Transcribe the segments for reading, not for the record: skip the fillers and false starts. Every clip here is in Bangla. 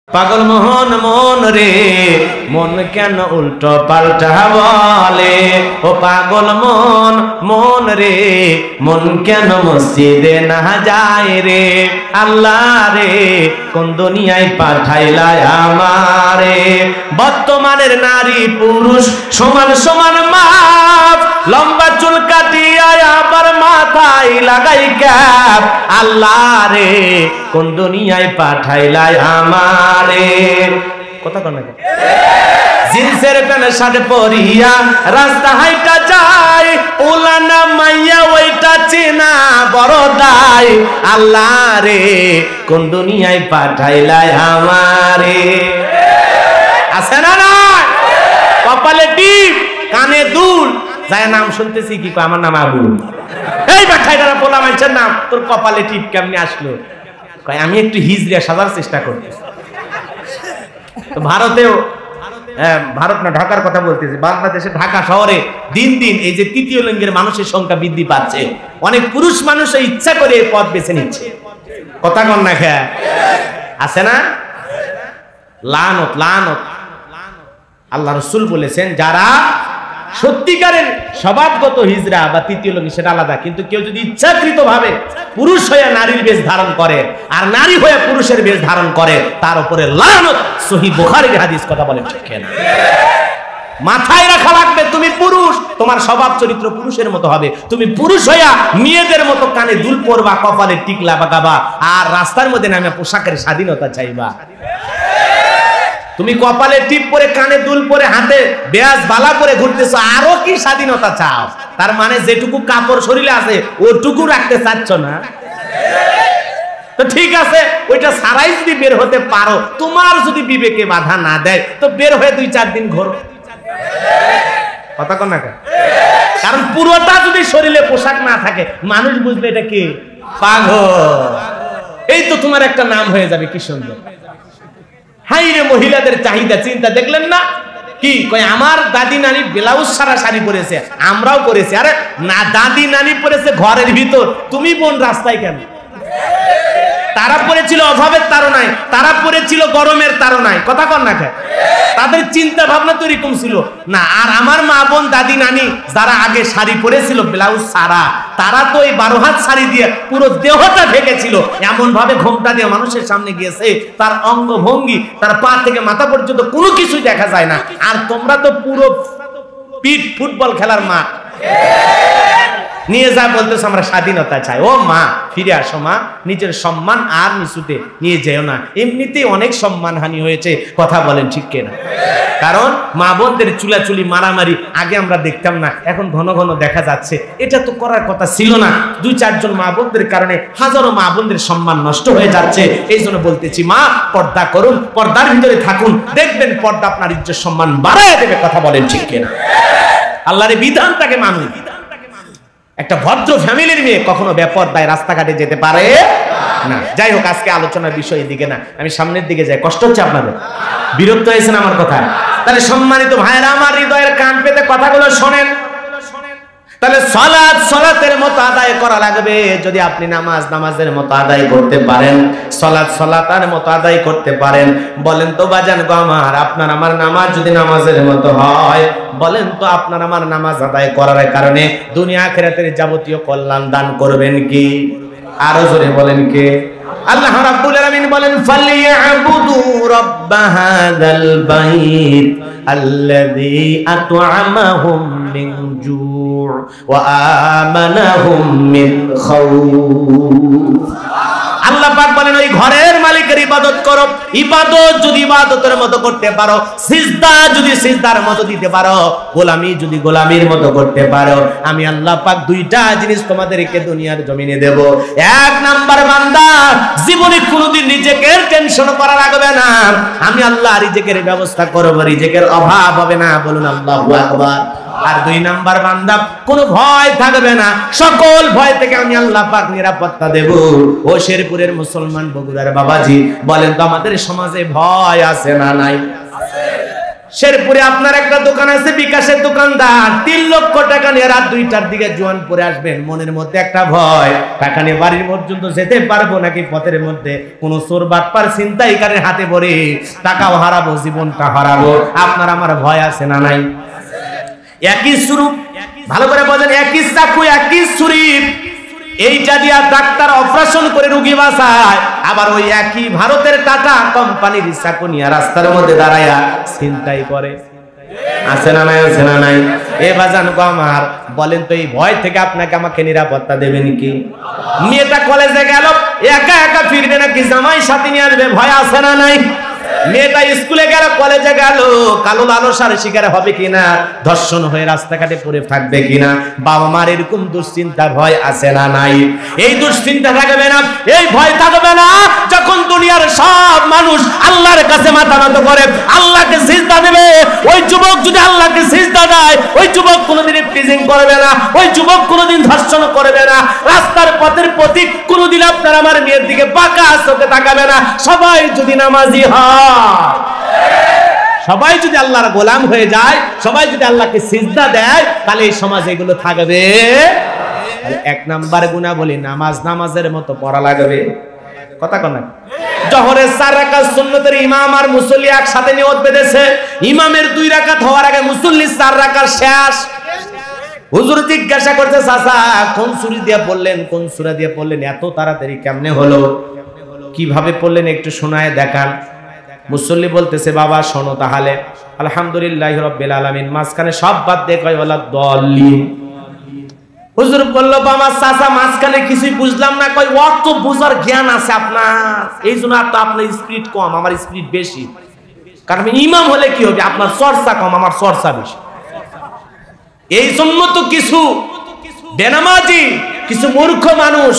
পাগল মোহন মন রে মন কেন উল্টো পাল্টা বলে, ও পাগল মন মন রে মন কেন মসজিদে না যায় রে, আল্লাহ রে কোন দুনিয়ায় পাঠাইলা আমারে। বর্তমানের নারী পুরুষ সমান সমান মাপ, লম্বা চুল কাটিয়া আবার মাথায় লাগাই ক্যাপ, আল্লাহ রে কোন দুনিয়ায় পাঠাইলা আমারে। কথা কন না, জিন্সের প্যান্টের সাথে পরিয়া রাস্তা হাইটা যায়, উলানা মাইয়া ওইটা চেনা বড় দায়, আল্লাহ রে কোন দুনিয়ায় পাঠাইলা আমারে। আছে না না? কপালে টিপ কানে দুল, যায় নাম শুনতেছি কি আমার নাম আবু, এই বাচ্চাটারা বলা মানুষের নাম, তোর কপালে টিপ কেমনে আসলো? আমি একটু হিজড়িয়া সাজার চেষ্টা করতেছি। ভারতেও, ভারত না ঢাকার কথা বলতেছি, বাংলাদেশে ঢাকা শহরে দিন দিন এই যে তৃতীয় লিঙ্গের মানুষের সংখ্যা বৃদ্ধি পাচ্ছে, অনেক পুরুষ মানুষ ইচ্ছা করে এই পথ বেছে নিচ্ছে। কথা কন না খা আছে না? লানত লানত। আল্লাহ রাসূল বলেছেন যারা সত্যিকারের স্বভাবগত হিজড়া বা তৃতীয় লিঙ্গ সেটা আলাদা, কিন্তু কেউ যদি ইচ্ছাকৃত ভাবে পুরুষ হয়ে নারীর বেশ ধারণ করে আর নারী হয়ে পুরুষের বেশ ধারণ করে, তার উপরে লানত। সহিহ বুখারীর হাদিস, কথা বলেন ঠিক না? মাথায় রাখা লাগবে, তুমি পুরুষ, তোমার স্বভাব চরিত্র পুরুষের মতো হবে। তুমি পুরুষ হইয়া মেয়েদের মতো কানে দুল পরবা, কপালে টিকলা বাগাবা, আর রাস্তার মধ্যে নামে পোশাকের স্বাধীনতা চাইবা। তুমি কপালে টিপ পরে কানে দুল পরে হাতে বেয়াজ বালা করে ঘুরতেছো, আরো কি স্বাধীনতা চাও? তার মানে যেটুকু কাপড় শরীরে আছে ওটুকু রাখতে চাচ্ছ না? তো ঠিক আছে, ওইটা সারাই যদি বের হতে পারো, তোমার যদি বিবেকে বাধা না দেয়, তো বের হয়ে 2-4 দিন ঘোরো। কথা কন না, কারণ পুরোটা যদি শরীরে পোশাক না থাকে মানুষ বুঝবে এটা কি পাগল। এই তো তোমার একটা নাম হয়ে যাবে, কি সুন্দর। হাই রে মহিলাদের চাহিদা চিন্তা দেখলেন না? কি কয় আমার দাদি নানি ব্লাউজ সারা শাড়ি পরেছে, আমরাও পরেছি। আরে না, দাদি নানি পরেছে ঘরের ভিতর, তুমি বোন রাস্তায় কেন? তারা পরেছিল অভাবের তাড়নায়, তারা পরেছিল গরমের তাড়নায়। কথা কন না, তাদের চিন্তা ভাবনা তো এরকম ছিল না। আর আমার মা বোন দাদি নানি যারা আগে শাড়ি পরেছিল ব্লাউজ সারা, তারা তো এই 12 হাত শাড়ি দিয়ে পুরো দেহটা ঢেকেছিল, এমন ভাবে ঘোমটা দিয়ে মানুষের সামনে গিয়েছে, তার অঙ্গভঙ্গি, তার পা থেকে মাথা পর্যন্ত কোনো কিছুই দেখা যায় না। আর তোমরা তো পুরো পিট ফুটবল খেলার মাঠ নিয়ে যা বলতেছ আমরা স্বাধীনতা চাই। ও মা, ফিরে আসো মা, নিজের সম্মান আর নিচুতে নিয়ে যেও না। এমনিতেই অনেক সম্মানহানি হয়েছে, কথা বলেন ঠিক কিনা? কারণ মা বোনদের চুলাচুলি মারামারি আগে আমরা দেখতাম না, এখন ঘন ঘন দেখা যাচ্ছে। এটা তো করার কথা ছিল না। 2-4 জন মা বোনদের কারণে হাজারো মা বোনদের সম্মান নষ্ট হয়ে যাচ্ছে। এই জন্য বলতেছি মা, পর্দা করুন, পর্দার ভিতরে থাকুন, দেখবেন পর্দা আপনার ইজ্জত সম্মান বাড়ায় দেবে। কথা বলেন ঠিক কিনা? আল্লাহর বিধানটাকে মানুন। একটা ভদ্র ফ্যামিলির মেয়ে কখনো বেপরদায় রাস্তাঘাটে যেতে পারে না। যাই হোক, আজকে আলোচনার বিষয় দিকে না, আমি সামনের দিকে যাই। কষ্ট হচ্ছে আপনাদের? বিরক্ত হয়েছেন আমার কথা? তাহলে সম্মানিত ভাইরা আমার, হৃদয়ের কান পেতে কথাগুলো শোনেন। তাহলে সালাত সালাতের মতো আদায় করা লাগবে। যদি আপনি নামাজ নামাজের মতো আদায় করতে পারেন, সালাত সালাতের মতো আদায় করতে পারেন, বলেন তো বাজান গো আমার, আপনার আমার নামাজ যদি নামাজের মতো হয়, বলেন তো আপনার আমার নামাজ আদায় করার কারণে দুনিয়া আখিরাতের যাবতীয় কল্যাণ দান করবেন কি? আরো জোরে বলেন কে? আল্লাহ রাব্বুল আলামিন বলেন, ফালিয়াবুদু রাব্ব হাযাল বাইত আল্লাযী আত'আমাহুম মিন জু' ওয়া আমানাহুম মিন খাউফ। আল্লাহ পাক বলেন, ওই ঘরের মালিকের ইবাদত করো। ইবাদত যদি ইবাদতের মতো করতে পারো, সিজদা যদি সিজদার মতো দিতে পারো, গোলামি যদি গোলামির মতো করতে পারো, আমি আল্লাহ পাক 2টা জিনিস তোমাদেরকে দুনিয়ার জমিনে দেব। 1 নাম্বার, বান্দা জীবনে কোনোদিন রিজিকের টেনশন করা লাগবে না। আমি আল্লাহ রিজিকের ব্যবস্থা করব, রিজিকের অভাব হবে না। বলুন আল্লাহু আকবার। আর 2 নাম্বার, বান্দা কোনো ভয় থাকবে না, সকল ভয় থেকে আমি আল্লাহ পাক নিরাপত্তা দেব। ও শেরপুরের মুসলমান বগুড়ার বাবাজি, বলেন তো আমাদের সমাজে ভয় আছে না নাই? শেরপুরে আপনার একটা দোকান আছে, বিকাশের দোকানদার, 3 লক্ষ টাকা নিয়ে রাত 2টার দিকে জোয়ানপুরে আসবেন, মনের মধ্যে একটা ভয়, টাকা নিয়ে বাড়ির পর্যন্ত যেতে পারবো নাকি পথের মধ্যে কোনো চোর বাটপার ছিনতাইকারীর হাতে পড়ে টাকাও হারাবো, জীবনটা হারাবো। আপনার আমার ভয় আছে না নাই? একই স্বরূপ, ভালো করে বলেন, একই চাকু একই ছুরি, এইটা দিয়া ডাক্তার অপারেশন করে রোগী বাঁচায়, আবার ওই একই ভারতের টাটা কোম্পানির চাকু নিয়ে রাস্তার মধ্যে দাঁড়ায়া ছিনতাই করে। আছে না নাই? আছে না নাই? এ বাজান গো আমার, বলেন তো এই ভয় থেকে আপনাকে আমাকে নিরাপত্তা দেবেন কি? মেয়েটা কলেজে গেল, একা একা ফিরবে নাকি জামাই সাথে নিয়ে আসবে? ভয় আছে না নাই? মেয়েটা স্কুলে গেল, কলেজে গেল, কালো লালসার শিকার হবে কিনা, ধর্ষণ হয়ে রাস্তাঘাটে পড়ে থাকবে কিনা, বাবা মার এরকম দুশ্চিন্তা ভয় আছে না নাই? এই দুশ্চিন্তা থাকবে না, এই ভয় থাকবে না যখন দুনিয়ার সব মানুষ আল্লাহর কাছে মাথা নত করে আল্লাহকে সিজদা দেবে। ওই যুবক যদি আল্লাহকে সিজদা দেয়, ওই যুবক কোনোদিন প্রিজিং করবে না, ওই যুবক কোনোদিন ধর্ষণ করবে না, রাস্তার পথের প্রতীক কোনোদিন আপনার আমার মেয়ের দিকে বাঁকা চোখে তাকাবে না। সবাই যদি নামাজি হয়, সবাই যদি আল্লাহর গোলাম হয়ে যায়, সবাই যদি আল্লাহকে সিজদা দেয়, তাহলে এই সমাজে এগুলো থাকবে। এক নাম্বার গুনাহ বলি, নামাজ নামাজের মতো পড়া লাগবে। কথা কন না? জোহরের 4 রাকাত সুন্নতের ইমাম আর মুসল্লি একসাথে নিয়ত বেঁধেছে, ইমামের 2 রাকাত হওয়ার আগে মুসল্লি 4 রাকাত শেষ। হুজুর জিজ্ঞাসা করতে, চাচা কোন সূরা দিয়ে পড়লেন, কোন সূরা দিয়ে পড়লেন, এত তাড়াতাড়ি কেমনে হলো, কিভাবে পড়লেন একটু শোনায় দেখান। মুসল্লি বলতেছে, বাবা শোনো তাহলে, আলহামদুলিল্লাহি রাব্বিল আলামিন, মাঝখানে সব বাদ দিয়ে কয় ওয়ালা দল্লিন। হুজুর বলল, বাবা চাচা মাঝখানে কিছুই বুঝলাম না। কয় অত বুঝার জ্ঞান আছে আপনার, এই জন্য তো আপনার স্পিড কম, আমার স্পিড বেশি। কারণ ইমাম হলে কি হবে, আপনার চর্চা কম, আমার চর্চা বেশি। এই জন্য তো কিছু বেনামাজি, কিছু মূর্খ মানুষ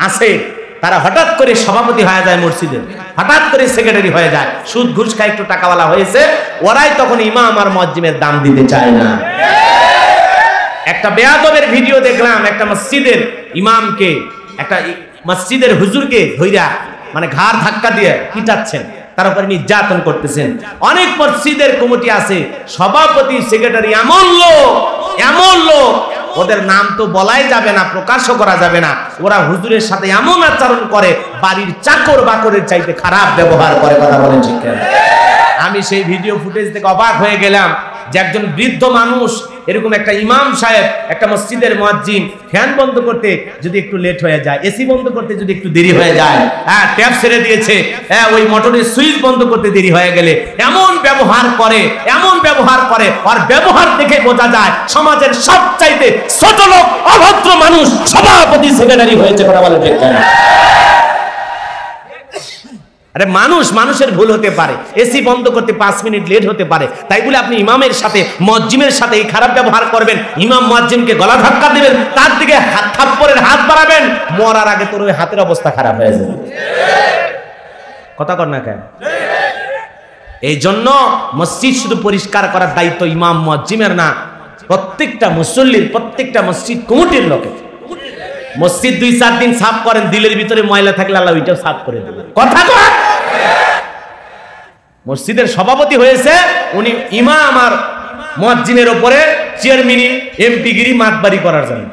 আছে, তারা হঠাৎ করে সভাপতি হয়ে যায় মসজিদে, হঠাৎ করে সেক্রেটারি হয়ে যায়, সুদ ঘুষ খায়, একটু টাকাওয়ালা হয়েছে, ওরাই তখন ইমাম আর মুয়াজ্জিমের দাম দিতে চায় না। একটা বেয়াদবের ভিডিও দেখলাম, একটা মসজিদের ইমামকে, একটা মসজিদের হুজুরকে ধইরা মানে ঘাড় ধাক্কা দিয়ে পিটাচ্ছেন, তার উপরে নির্যাতন করতেছেন। অনেক মসজিদের কমিটি আছে, সভাপতি সেক্রেটারি এমন লোক, ওদের নাম তো বলাই যাবে না, প্রকাশও করা যাবে না, ওরা হুজুরের সাথে এমন আচরণ করে, বাড়ির চাকর বাকরের চাইতে খারাপ ব্যবহার করে। কথা বলেন ঠিক না? আমি সেই ভিডিও ফুটেজ থেকে অবাক হয়ে গেলাম যে একজন বৃদ্ধ মানুষ, এরকম একটা ইমাম সাহেব, একটা মসজিদের মুয়াজ্জিন, ফ্যান বন্ধ করতে যদি একটু লেট হয়ে যায়, এসি বন্ধ করতে যদি একটু দেরি হয়ে যায়, ট্যাপ ছেড়ে দিয়েছে, ওই মোটরের সুইচ বন্ধ করতে দেরি হয়ে গেলে এমন ব্যবহার করে, আর ব্যবহার দেখে বোঝা যায় সমাজের সবচাইতে ছোট লোক, অভদ্র মানুষ সভাপতি সেক্রেটারি হয়েছে। কথা বলে ঠিক না? আরে মানুষের ভুল হতে পারে, এসি বন্ধ করতে 5 মিনিট লেট হতে পারে, তাই বলে আপনি ইমামের সাথে মুয়াজ্জিমের সাথে এই খারাপ ব্যবহার করবেন, ইমাম মুয়াজ্জিমকে গলা ধাক্কা দিবেন, তার দিকে থাপ্পড়ের হাত বাড়াবেন, মরার আগে তোর ওই হাতের অবস্থা খারাপ হয়ে যাবে। কথা কর না কেন? এই জন্য মসজিদ শুধু পরিষ্কার করার দায়িত্ব ইমাম মুয়াজ্জিমের না, প্রত্যেকটা মুসল্লির, প্রত্যেকটা মসজিদ কমিটির লোকের। মসজিদ 2-4 দিন সাফ করেন, দিলের ভিতরে ময়লা থাকলে আল্লাহ ওইটাও সাফ করে দেবে। কথা কয়, মসজিদের সভাপতি হয়েছে উনি ইমাম আর মুয়াজ্জিনের উপরে চেয়ারম্যানি, এমপিগিরি, মাতবাড়ি করার জন্য।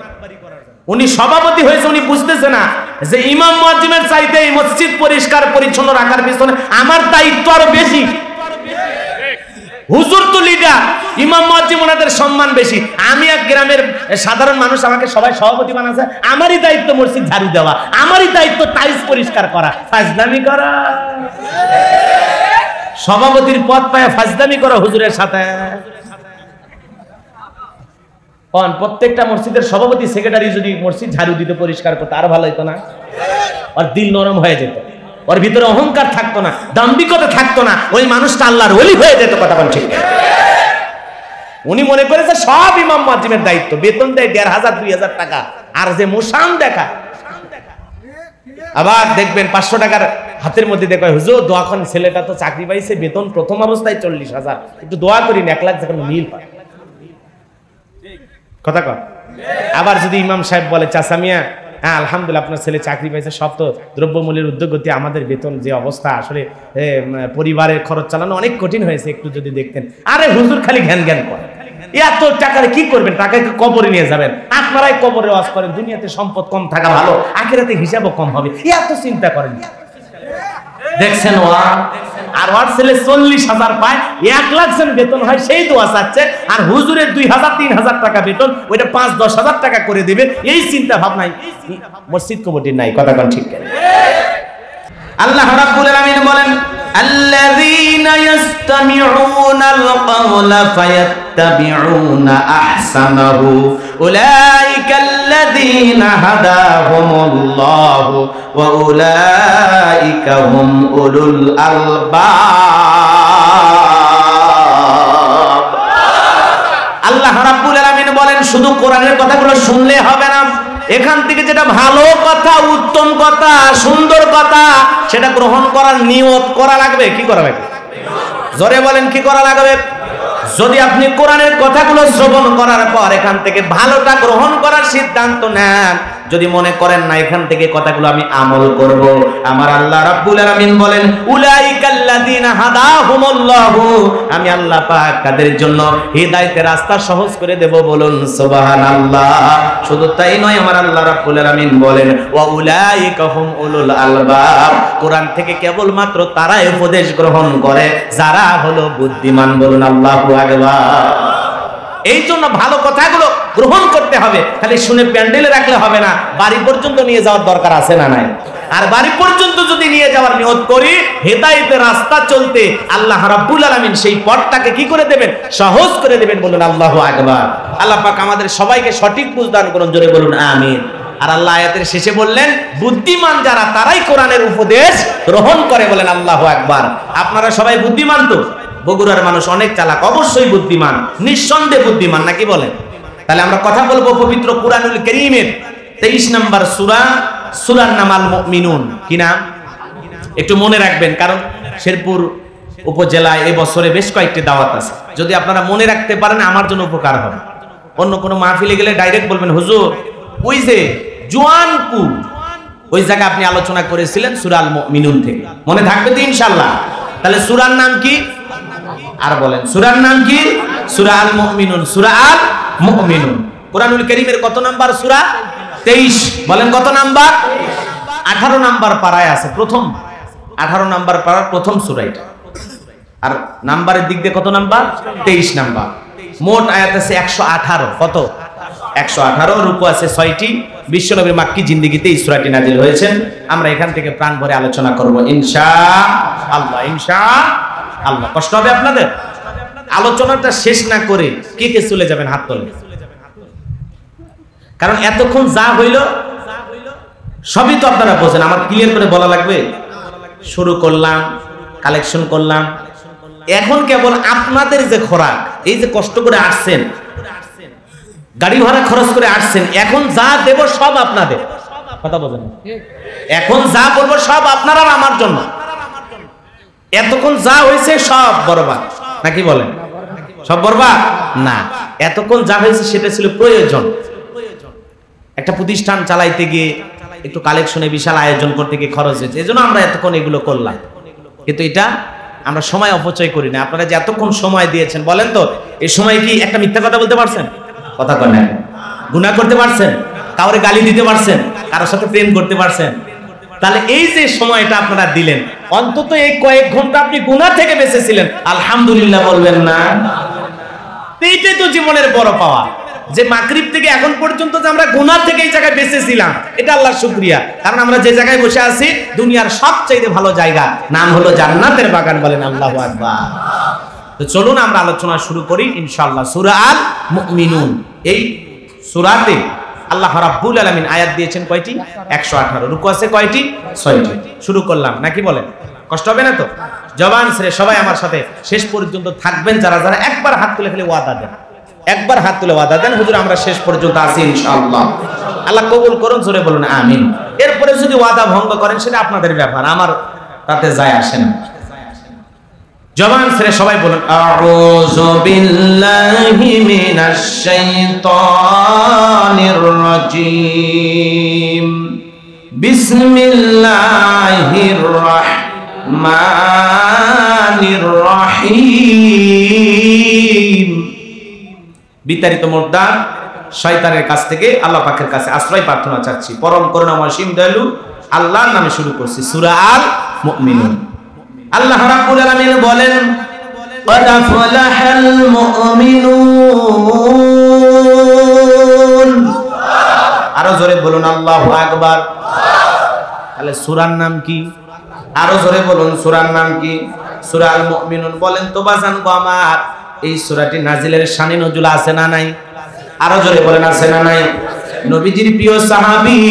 উনি সভাপতি হয়েছে, উনি বুঝতেছে না যে ইমাম মুয়াজ্জিমের চাইতে এই মসজিদ পরিষ্কার পরিচ্ছন্ন রাখার পিছনে আমার দায়িত্ব আরো বেশি। হুজুর তো লিডার, ইমাম মুয়াজ্জিম ওনাদের সম্মান বেশি। আমি এক গ্রামের সাধারণ মানুষ, আমাকে সবাই সভাপতি বানাচ্ছে, আমারই দায়িত্ব মসজিদ ঝাড়ু দেওয়া, আমারই দায়িত্ব টাইলস পরিষ্কার করা, ফাজলামি করা। সভাপতির পদ পায় ফাজলামি করা হুজুরের সাথে। প্রত্যেকটা মসজিদের সভাপতি সেক্রেটারি যদি মসজিদ ঝাড়ু দিতে, পরিষ্কার করতে, আর ভালো হতো না? আর দিল নরম হয়ে যেত, ওর ভিতরে অহংকার থাকতো না, দাম্ভিকতা থাকতো না, ওই মানুষটা আল্লাহর ওলি হয়ে যেত। কথা বল ঠিক না? উনি মনে করেছে সব ইমাম মুয়াজ্জিমের দায়িত্ব, বেতন দেয় 1500-2000 টাকা, আর যে মোশান দেখা। আবার দেখবেন 500 টাকার হাতের মধ্যে দেখবে, হুজুর দোয়া করেন, ছেলেটা তো চাকরি পাইছে, বেতন প্রথম অবস্থায় 40,000, একটু দোয়া করিন 1 লাখ যখন মিল পায়। কথা কর। আবার যদি ইমাম সাহেব বলে, চাচা মিয়া হ্যাঁ আলহামদুলিল্লাহ আপনার ছেলে চাকরি পেয়েছে, সব তো দ্রব্যমূল্যের উদ্যোগতি, আমাদের বেতন যে অবস্থা, আসলে পরিবারের খরচ চালানো অনেক কঠিন হয়েছে, একটু যদি দেখতেন। আরে হুজুর খালি ঘ্যান ঘ্যান করে, এত টাকার কি করবেন? টাকাকে কবরে নিয়ে যাবেন, আপনারাই কবরে ওয়াজ করেন, দুনিয়াতে সম্পদ কম থাকা ভালো, আখিরাতে হিসাবও কম হবে, এত চিন্তা করেন। দেখছেন আর ওর ছেলে 40,000 পায়, 1 লাখ জন বেতন হয়, সেই দোয়া চাচ্ছে। আর হুজুরের 2,000-3,000 টাকা বেতন, ওইটা 5-10,000 টাকা করে দিবে, এই চিন্তা ভাবনাই মসজিদ কমিটির নাই। কথা কোন ঠিক? আল্লাহ রাব্বুল আলামিন বলেন, আল্লাযীনা ইসতামিউনাল কাওলা ফায়াত্তাবিউনা আহসানাহু উলাইকাল্লাযীনা হাদাহুমুল্লাহু ওয়া উলাইকা হুম উলুল আলবাব। আল্লাহ রাব্বুল আলামিন বলেন, শুধু কোরআনের কথাগুলো শুনলে হবে না, এখান থেকে যেটা ভালো কথা, উত্তম কথা, সুন্দর কথা, সেটা গ্রহণ করার নিয়ত করা লাগবে। কি করা লাগবে? জোরে বলেন, কি করা লাগবে? যদি আপনি কোরআনের কথাগুলো শ্রবণ করার পর এখান থেকে ভালোটা গ্রহণ করার সিদ্ধান্ত নেন, যদি মনে করেন না এখান থেকে কথাগুলো আমি আমল করব, আমার আল্লাহ রাব্বুল আলামিন বলেন, উলাইকাল্লাযীনা হাদাহুমুল্লাহু, আমি আল্লাহ পাক তাদের জন্য হিদায়াতের রাস্তা সহজ করে দেব। বলুন সুবহানাল্লাহ। শুধু তাই নয়, আমার আল্লাহ রাব্বুল আলামিন বলেন, ওয়া উলাইকা হুম উলুল আলবাব, কোরআন থেকে কেবলমাত্র তারাই উপদেশ গ্রহণ করে যারা হলো বুদ্ধিমান। বলুন আল্লাহু আকবার। এই জন্য ভালো কথাগুলো গ্রহণ করতে হবে, খালি শুনে প্যান্ডেলে রাখলে হবে না, বাড়ি পর্যন্ত নিয়ে যাওয়ার দরকার আছে না নাই? আর বাড়ি পর্যন্ত যদি নিয়ে যাওয়ার নিয়ত করি, হেদায়েতের রাস্তা চলতে আল্লাহ রাব্বুল আলামিন সেই পথটাকে কি করে দেবেন? সহজ করে দেবেন। বলুন আল্লাহু আকবার। আল্লাহ পাক আমাদের সবাইকে সঠিক বুঝ দান করুন, জোরে বলুন আমিন। আর আল্লাহ আয়াতের শেষে বললেন, বুদ্ধিমান যারা তারাই কোরআনের উপদেশ গ্রহণ করে। বলেন আল্লাহু আকবার। আপনারা সবাই বুদ্ধিমান তো? বগুড়ার মানুষ অনেক চালাক, অবশ্যই বুদ্ধিমান, নিঃসন্দেহে বুদ্ধিমান, নাকি বলেন? তাহলে আমরা কথা বলবো পবিত্র কুরআনুল কারীমের 23 নম্বর সূরা, সূরার নাম আল মুমিনুন। কি নাম? একটু মনে রাখবেন, কারণ শেরপুর উপজেলায় এই বছরে বেশ কয়েকটি দাওয়াত আছে। যদি আপনারা মনে রাখতে পারেন আমার জন্য উপকার হবে। অন্য কোনো মাহফিলে গেলে ডাইরেক্ট বলবেন, হুজুর ওই যে জোয়ানপুর, ওই জায়গায় আপনি আলোচনা করেছিলেন সূরা আল মুমিনুন থেকে, মনে থাকবে তো ইনশাআল্লাহ? তাহলে সূরার নাম কি? আর বলেন, সূরার নাম কি? সূরা আল মুমিনুন। সূরা আল মুমিনুন কুরআনুল কারীমের কত নাম্বার সূরা? 23। বলেন কত নাম্বার? 18 নাম্বার পারায় আছে, প্রথম 18 নাম্বার পারার প্রথম সূরা এটা। আর নাম্বারের দিক দিয়ে কত নাম্বার? 23 নাম্বার। মোট আয়াত আছে 118। কত? 118। রুকু আছে 6টি। বিশ্বনবীর মাক্কি জিন্দেগিতে এই সূরাটি নাজিল হয়েছে। আমরা এখান থেকে প্রাণ ভরে আলোচনা করব ইনশাআল্লাহ। ইনশাআল্লাহ। কষ্ট হবে আপনাদের? আলোচনাটা শেষ না করে কে কে চলে যাবেন? হাত তোলেন। কারণ এতক্ষণ যা হইল সবই তো আপনারা বোঝেন, আমার ক্লিয়ার করে বলা লাগবে? শুরু করলাম, কালেকশন করলাম, এখন কেবল আপনাদের যে খোরাক, এই যে কষ্ট করে আসছেন, গাড়ি ভাড়া খরচ করে আসছেন, এখন যা দেব সব আপনাদের। কথা বলেন, এখন যা বলবো সব আপনার আর আমার জন্য। এতক্ষণ যা হয়েছে সব বরবাদ, নাকি বলেন? সব বরবাদ না, এতক্ষণ যা হয়েছে সেটা ছিল প্রয়োজন। একটা প্রতিষ্ঠান চালাইতে গিয়ে একটু কালেকশনে বিশাল আয়োজন করতে গিয়ে খরচ হয়েছে, এজন্য আমরা এতক্ষণ এগুলো করলাম। কিন্তু এটা আমরা সময় অপচয় করি না। আপনারা যে এতক্ষণ সময় দিয়েছেন, বলেন তো এই সময় কি একটা মিথ্যা কথা বলতে পারছেন? কথা কন না। গুনাহ করতে পারছেন? কাউরে গালি দিতে পারছেন? কারোর সাথে প্রেম করতে পারছেন? তাহলে এই যে সময়টা আপনারা দিলেন, অন্তত এই কয়েক ঘন্টা আপনি গুনাহ থেকে বেঁচেছিলেন, আলহামদুলিল্লাহ বলবেন না? এইটাই তো জীবনের বড় পাওয়া, যে মাগরিব থেকে এখন পর্যন্ত যে আমরা গুনাহ থেকে এই জায়গায় বেঁচেছিলাম, এটা আল্লাহর শুকরিয়া। কারণ আমরা যে জায়গায় বসে আছি দুনিয়ার সবচেয়ে ভালো জায়গা, নাম হলো জান্নাতের বাগান। বলেন আল্লাহু আকবার। তো চলুন আমরা আলোচনা শুরু করি ইনশাআল্লাহ। সূরা আল মুমিনুন, এই সূরাতে আল্লাহ রাব্বুল আলামিন আয়াত দিয়েছেন কয়টি? 118। রুকু আছে কয়টি? 6টি। শুরু করলাম, নাকি বলেন? কষ্ট হবে না তো? জবান ছেড়ে সবাই আমার সাথে শেষ পর্যন্ত থাকবেন। যারা যারা একবার হাত তুলে খালি ওয়াদা দেন, একবার হাত তুলে ওয়াদা দেন, হুজুর আমরা শেষ পর্যন্ত আছি ইনশাআল্লাহ। আল্লাহ কবুল করুন, জোরে বলুন আমিন। এরপরে যদি ওয়াদা ভঙ্গ করেন সেটা আপনাদের ব্যাপার, আমার তাতে যায় আসে না। জবান ছেড়ে সবাই বলুন আউযু বিল্লাহি মিনাশ শাইতানির রাজীম বিসমিল্লাহির রাহমানির রহিম। বিতাড়িত মুর্দার শয়তানের কাছ থেকে আল্লাহ পাকের কাছে আশ্রয় প্রার্থনা চাচ্ছি। পরম করুণাময় অসীম দয়ালু আল্লাহর নামে শুরু করছি। সূরা আল মুমিনুন। আল্লাহ রাব্বুল আলামিন বলেন قد أفلح المؤمنون। আরো জোরে বলুন আল্লাহু আকবার। তাহলে সূরার নাম কি? আরো জোরে বলুন সূরার নাম কি? সূরা আল মুমিনুন। বলেন তো বাজান গো আমার, এই সূরাটি নাজিলের শানে নজুল আছে না নাই? আরো জোরে বলেন আছে না নাই? নবীজির প্রিয় সাহাবী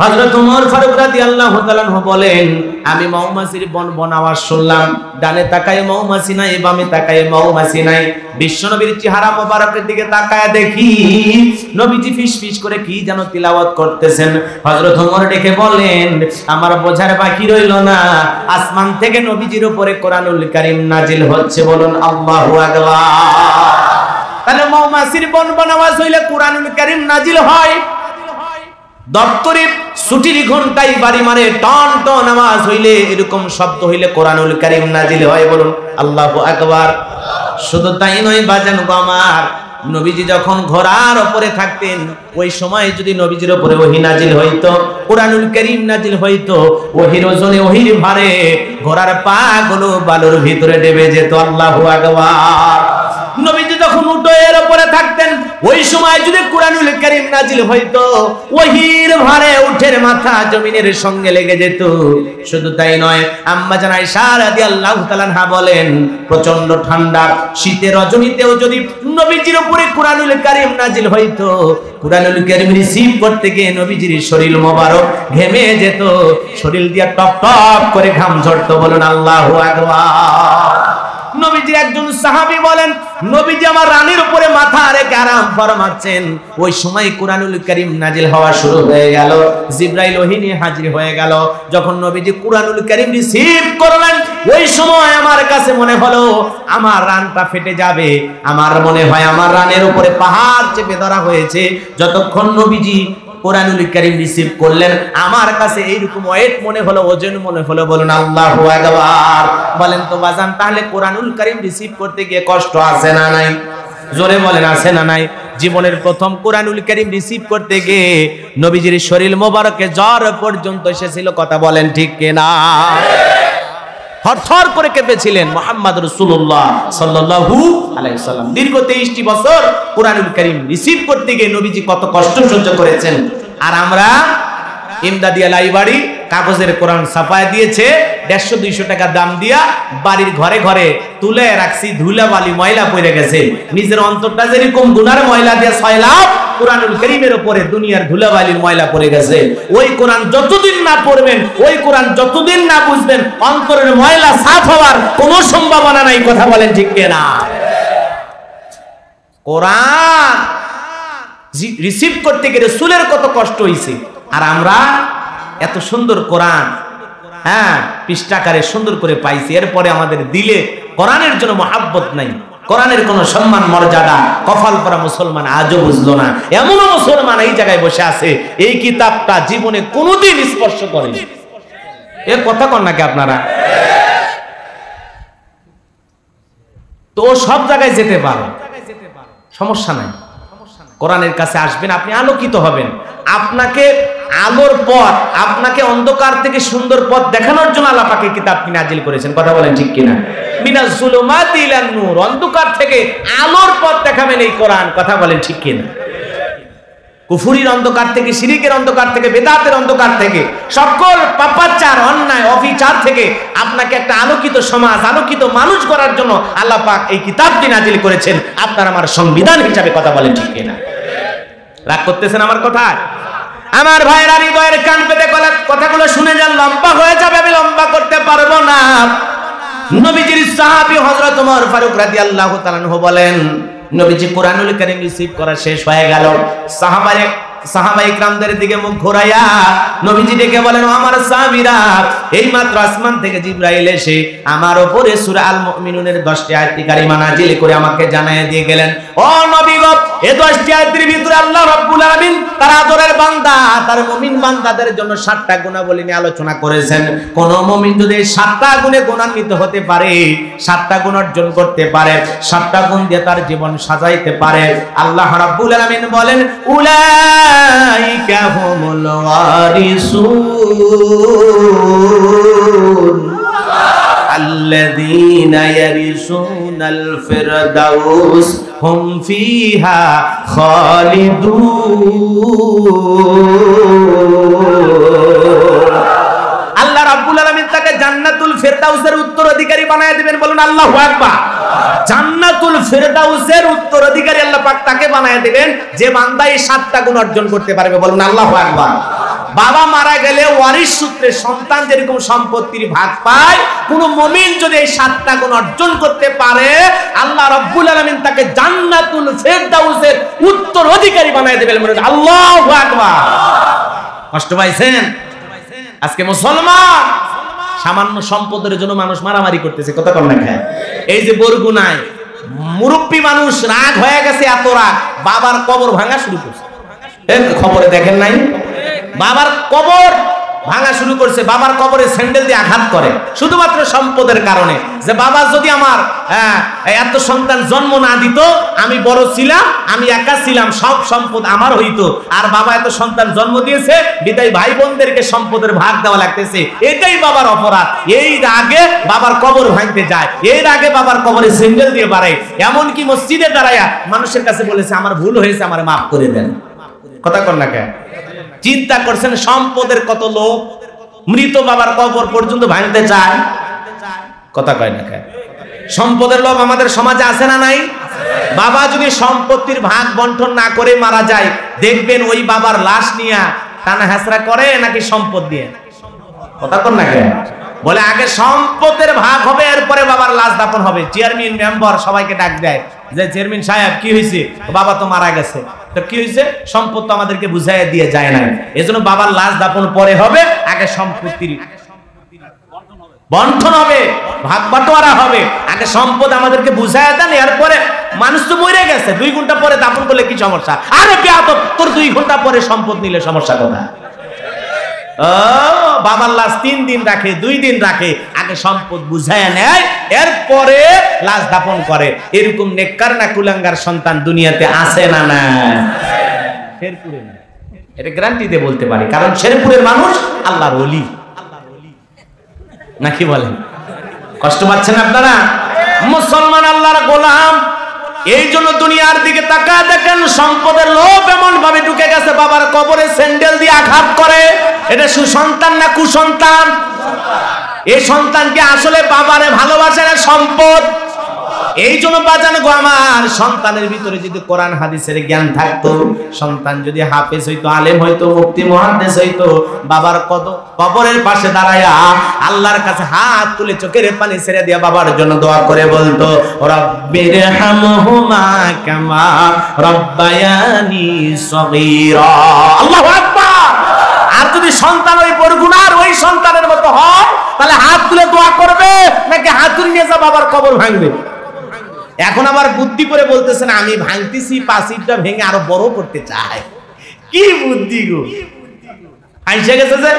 হযরত ওমর ফারুক রাদিয়াল্লাহু তাআলা বলেন, আমি মৌমাছির বনবন আওয়াজ শুনলাম, ডানে তাকায় মৌমাছি নাই, বামে তাকায় মৌমাছি নাই। বিশ্বনবীর চেহারা মোবারকের দিকে তাকায় দেখি নবীজি ফিসফিস করে কি যেন তিলাওয়াত করতেছেন। হযরত ওমর ডেকে বলেন, আমার বোঝার বাকি রইল না, আসমান থেকে নবীজির উপরে কোরআনুল কারীম নাজিল হচ্ছে। বলুন আল্লাহু আকবার। তাহলে মৌমাছির বনবন আওয়াজ হইলে কোরআনুল কারীম নাজিল হয়। দপ্তরে ছুটির ঘন্টায় বাড়ি মারে টন টন আওয়াজ হইলে, এরকম শব্দ হইলে কোরআনুল কারীম নাজিল হয়। বলুন আল্লাহু আকবার। শুধু তাই নয় বাজান গো আমার, নবীজি যখন ঘোড়ার উপরে থাকতেন, ওই সময় যদি নবীজির উপরে ওহী নাজিল হইতো, কোরআনুল কারীম নাজিল হইতো, ওহীর ওজনে ওহীর ভারে ঘোড়ার পা গুলো বালুর ভিতরে ডেবে যেত। আল্লাহু আকবার। নবীজি যখন উটের উপরে থাকতেন, ওই সময় যদি কোরআনুল কারীম নাজিল হইতো, ওহীর ভারে উটের মাথা জমিনের সঙ্গে লেগে যেত। শুধু তাই নয়, আম্মা জান আয়েশা রাদিয়াল্লাহু তাআলা আনহা বলেন, প্রচন্ড ঠান্ডা শীতের রজনীতেও যদি নবীজির উপরে কোরআনুল কারীম নাজিল হইতো, কোরআনুল কারীম রিসিভ করতে গিয়ে নবীজির শরীর মোবারক ঘেমে যেত, শরীর দিয়া টপ টপ করে ঘাম ঝরতো। বলুন আল্লাহু আকবার। নবীজির একজন সাহাবী বলেন, নবীজি আমার রানীর উপরে মাথা রেখে আরাম ফরমাচ্ছেন, ওই সময় কোরআনুল কারীম নাজিল হওয়া শুরু হয়ে গেল, জিবরাইল ওহী নিয়ে হাজির হয়ে গেল। যখন নবীজি কোরআনুল কারীম রিসিভ করলেন, ওই সময় আমার কাছে মনে হলো আমার রানটা ফেটে যাবে। আমার মনে হয় আমার রানের উপরে পাহাড় চেপে ধরা হয়েছে। যতক্ষণ নবীজি কোরআনুল কারীম রিসিভ করলেন, আমার কাছে এইরকম ওয়েট মনে হলো, ওজন মনে হলো। বলুন আল্লাহু আকবার। বলেন তো বাজান, তাহলে কোরআনুল কারীম রিসিভ করতে গিয়ে কষ্ট আছে না নাই? জোরে বলেন আছে না নাই? জীবনের প্রথম কোরআনুল কারীম রিসিভ করতে গিয়ে নবীজির শরীর মোবারকে জ্বর পর্যন্ত এসেছিল। কথা বলেন ঠিক কিনা? থরথর করে কেঁপেছিলেন মুহাম্মদ রাসূলুল্লাহ সাল্লাল্লাহু আলাইহি ওয়াসাল্লাম। দীর্ঘ 23টি বছর কোরআনুল কারীম রিসিভ করতে গিয়ে নবীজি কত কষ্ট সহ্য করেছেন। আর আমরা ইমদাদিয়া লাইব্রেরি কাগজের কোরআন ছাপায় দিয়েছে 150-200 টাকা দাম দিয়া, বাড়ির ঘরে ঘরে তুলে রাখছি, ধুলাবালি ময়লা পড়ে গেছে। নিজের অন্তরটা যেরকম গুনার ময়লা দিয়ে ছয়লাভ, কোরআনুল কারীমের উপরে দুনিয়ার ধুলাবালির ময়লা পড়ে গেছে। ওই কোরআন যতদিন না পড়বেন, ওই কোরআন যতদিন না বুঝবেন, অন্তরের ময়লা সাফ হওয়ার কোনো সম্ভাবনা নাই। কথা বলেন ঠিক কিনা? কোরআন রিসিভ করতে গিয়ে রাসূলের কত কষ্ট হইছে, আর আমরা এত সুন্দর কোরআন পৃষ্ঠাকারে সুন্দর করে পাইছি। এরপরে আমাদের দিলে কোরআনের জন্য মহাব্বত নাই, কোরআনের কোনো সম্মান মর্যাদা কপাল পরা মুসলমান আজও বুঝলো না। এমনও মুসলমান এই জায়গায় বসে আছে, এই কিতাবটা জীবনে কোনোদিন স্পর্শ করেনি। এর কথা কন নাকি আপনারা? তো সব জায়গায় যেতে পারো, সমস্যা নাই। কোরআনের কাছে আসবেন, আপনি আলোকিত হবেন। আপনাকে আলোর পথ, আপনাকে অন্ধকার থেকে সুন্দর পথ দেখানোর জন্য আল্লাহ পাক এই কিতাবটি নাজিল করেছেন। কথা বলেন ঠিক কিনা? মিনাজ যুলুমাতি ইলান নূর, অন্ধকার থেকে আলোর পথ দেখাবেন এই কোরআন। কথা বলেন ঠিক কিনা? কুফরির অন্ধকার থেকে, শিরিকের অন্ধকার থেকে, বেদাতের অন্ধকার থেকে, সকল পাপাচার, অন্যায়, অবিচার থেকে আপনাকে একটা আলোকিত সমাজ, আলোকিত মানুষ করার জন্য আল্লাহ পাক এই কিতাবটি নাজিল করেছেন আপনার আমার সংবিধান হিসাবে। কথা বলেন ঠিক কিনা? রাগ করতেছেন আমার কথায়? আমার ভাইরা হৃদয়ের কান পেতে কথাগুলো শুনে যান, লম্বা হয়ে যাবে, আমি লম্বা করতে পারবো না। নবীজির সাহাবী হযরত ওমর ফারুক রাদিয়াল্লাহু তাআলা আনহু বলেন, নবীজি কোরআনুল কারীম রিসিভ করা শেষ হয়ে গেল, সাহাবায়ে সাহাবায়ে কিরামদের দিকে মুখ ঘোরাইয়া নবীজি ডেকে বলেন, ও আমার সাহাবীরা, এইমাত্র আসমান থেকে জিবরাইল এসে আমার উপরে সূরা আল মুমিনুনের 10টি আয়াত কারিমা নাজিল করে আমাকে জানায় দিয়ে গেলেন, ও নবী গো, এই 10টি আয়াতের ভিতরে আল্লাহ রাব্বুল আলামিন তার আদরের বান্দা, তার মুমিন বান্দাদের জন্য 7টা গুণাবলী নিয়ে আলোচনা করেছেন। কোন মুমিন যদি 7টা গুণে গুণান্বিত হতে পারে, 7টা গুণ অর্জন করতে পারে, 7টা গুণ দিয়ে তার জীবন সাজাইতে পারে, আল্লাহ রাব্বুল আলামিন বলেন, উলাইকা হুমুল ওয়ারিসুন আল্লাযীনা ইয়ারিসুনাল ফিরদাউস হুম ফিহা খালিদুন। আল্লাহ রাব্বুল আলামিন তাকে জান্নাতুল ফিরদাউসের উত্তরাধিকারী বানায় দিবেন, বলুন আল্লাহু আকবার। জান্নাতুল ফিরদাউসের উত্তরাধিকারী আল্লাহ পাক তাকে বানায় দিবেন যে বান্দা এই 7টা গুণ অর্জন করতে পারবে, বলুন আল্লাহু আকবার। বাবা মারা গেলে ওয়ারিশ সূত্রে সন্তান যেরকম সম্পত্তির ভাগ পায়, কোন মুমিন যদি এই 7টা গুণ অর্জন করতে পারে, আল্লাহ রাব্বুল আলামিন তাকে জান্নাতুল ফিরদাউসের উত্তরাধিকারী বানায় দিবেন, বলুন আল্লাহু আকবার। কষ্ট পাইছেন? আজকে মুসলমান সামান্য সম্পদের জন্য মানুষ মারামারি করতেছে, কথা কম না খায়। এই যে বরগুনায় মুরব্বী মানুষ রাগ হয়ে গেছে, এত রাগ, বাবার কবর ভাঙা শুরু করছে। খবরে দেখেন নাই? বাবার কবর ভাঙা শুরু করছে, বাবার কবরে স্যান্ডেল দিয়ে আঘাত করে শুধুমাত্র সম্পদের কারণে, যে বাবা যদি আমার এত সন্তান জন্ম না দিত, আমি বড় ছিলাম, আমি একা ছিলাম, সব সম্পদ আমার হইতো, আর বাবা এত সন্তান জন্ম দিয়েছে বিদায় ভাই বোনদেরকে সম্পদের ভাগ দেওয়া লাগতেছে, এটাই বাবার অপরাধ। এই রাগে বাবার কবর ভাঙতে যায়, এর আগে বাবার কবরে স্যান্ডেল দিয়ে বাড়ায়, এমনকি মসজিদে দাঁড়ায়া মানুষের কাছে বলেছে, আমার ভুল হয়েছে, আমার মাফ করে দেন। কথা কর না কেন? চিন্তা করছেন সম্পদের কত লোক মৃত বাবার কবর পর্যন্ত ভাঙতে চায়, কথা কয় না কেন? সম্পদের লোভ আমাদের সমাজে আছে না নাই? বাবা যদি সম্পত্তির ভাগ বন্টন না করে মারা যায়, দেখবেন ওই বাবার লাশ নিয়ে টানা হেসরা করে নাকি সম্পদ দিয়ে, কথা কর না কেন? বলে আগে সম্পদের ভাগ হবে, এরপরে বাবার লাশ দাফন হবে। চেয়ারম্যান মেম্বার সবাইকে ডাক দেয় যে চেয়ারম্যান সাহেব কি হয়েছে, বাবা তো মারা গেছে, তো কি হয়েছে, সম্পদ তো আমাদেরকে বুঝাই দিয়ে যায় না, এজন্য বাবার লাশ দাফন পরে হবে, আগে সম্পত্তির বন্টন হবে, ভাগ বাটোয়ারা হবে, আগে সম্পদ আমাদেরকে বুঝাই দেন, এরপরে মানুষ তো মরে গেছে, 2 ঘন্টা পরে দাফন করলে কি সমস্যা? আরে বেয়াদব, তোর 2 ঘন্টা পরে সম্পদ নিলে সমস্যা কোথায়? ও বাবার লাশ 3 দিন রাখে, 2 দিন রাখে, আগে সম্পদ বুঝায় নেয়, এরপরে লাশ দাফন করে। এরকম নেককার না কুলাঙ্গার সন্তান দুনিয়াতে আছে না না? শেরপুরে না, এটা গ্যারান্টি দিয়ে বলতে পারি, কারণ শেরপুরের মানুষ আল্লাহর ওলি, নাকি বলেন? কষ্ট পাচ্ছেন আপনারা? মুসলমান আল্লাহর গোলাম, এই জন্য দুনিয়ার দিকে তাকায় দেখেন, সম্পদের লোভ এমন ভাবে ঢুকে গেছে, বাবার কবরে স্যান্ডেল দিয়ে আঘাত করে। এটা সুসন্তান না কুসন্তান? এই সন্তানকে আসলে বাবারে ভালোবাসে না সম্পদ? এই জন্য বাজান গো আমার, সন্তানের ভিতরে যদি কোরআন হাদিসের জ্ঞান থাকতো, সন্তান যদি হাফেজ হইতো, আলেম হইতো, মুফতি মুহাদ্দিস হইতো, বাবার কবরের পাশে দাঁড়ায়া আল্লাহর কাছে হাত তুলে চোখের পানি ছেড়ে দিয়া বাবার জন্য দোয়া করে বলতো, রব্বিরহামহুমা কামা রব্বায়ানি সগীরা। আল্লাহু আকবার। আর যদি সন্তান ওই বরগুনার ওই সন্তানের মতো হয়, তাহলে হাত তুলে দোয়া করবে নাকি হাত তুলে নিয়ে যা বাবার কবর ভাঙবে? এখন আবার বুদ্ধি করে বলতেছেন, আমি ভাঙতেছি, পাঁচিলটা ভেঙে আরো বড় করতে চাই। কি বুদ্ধি গো, আইসা গেছে যে,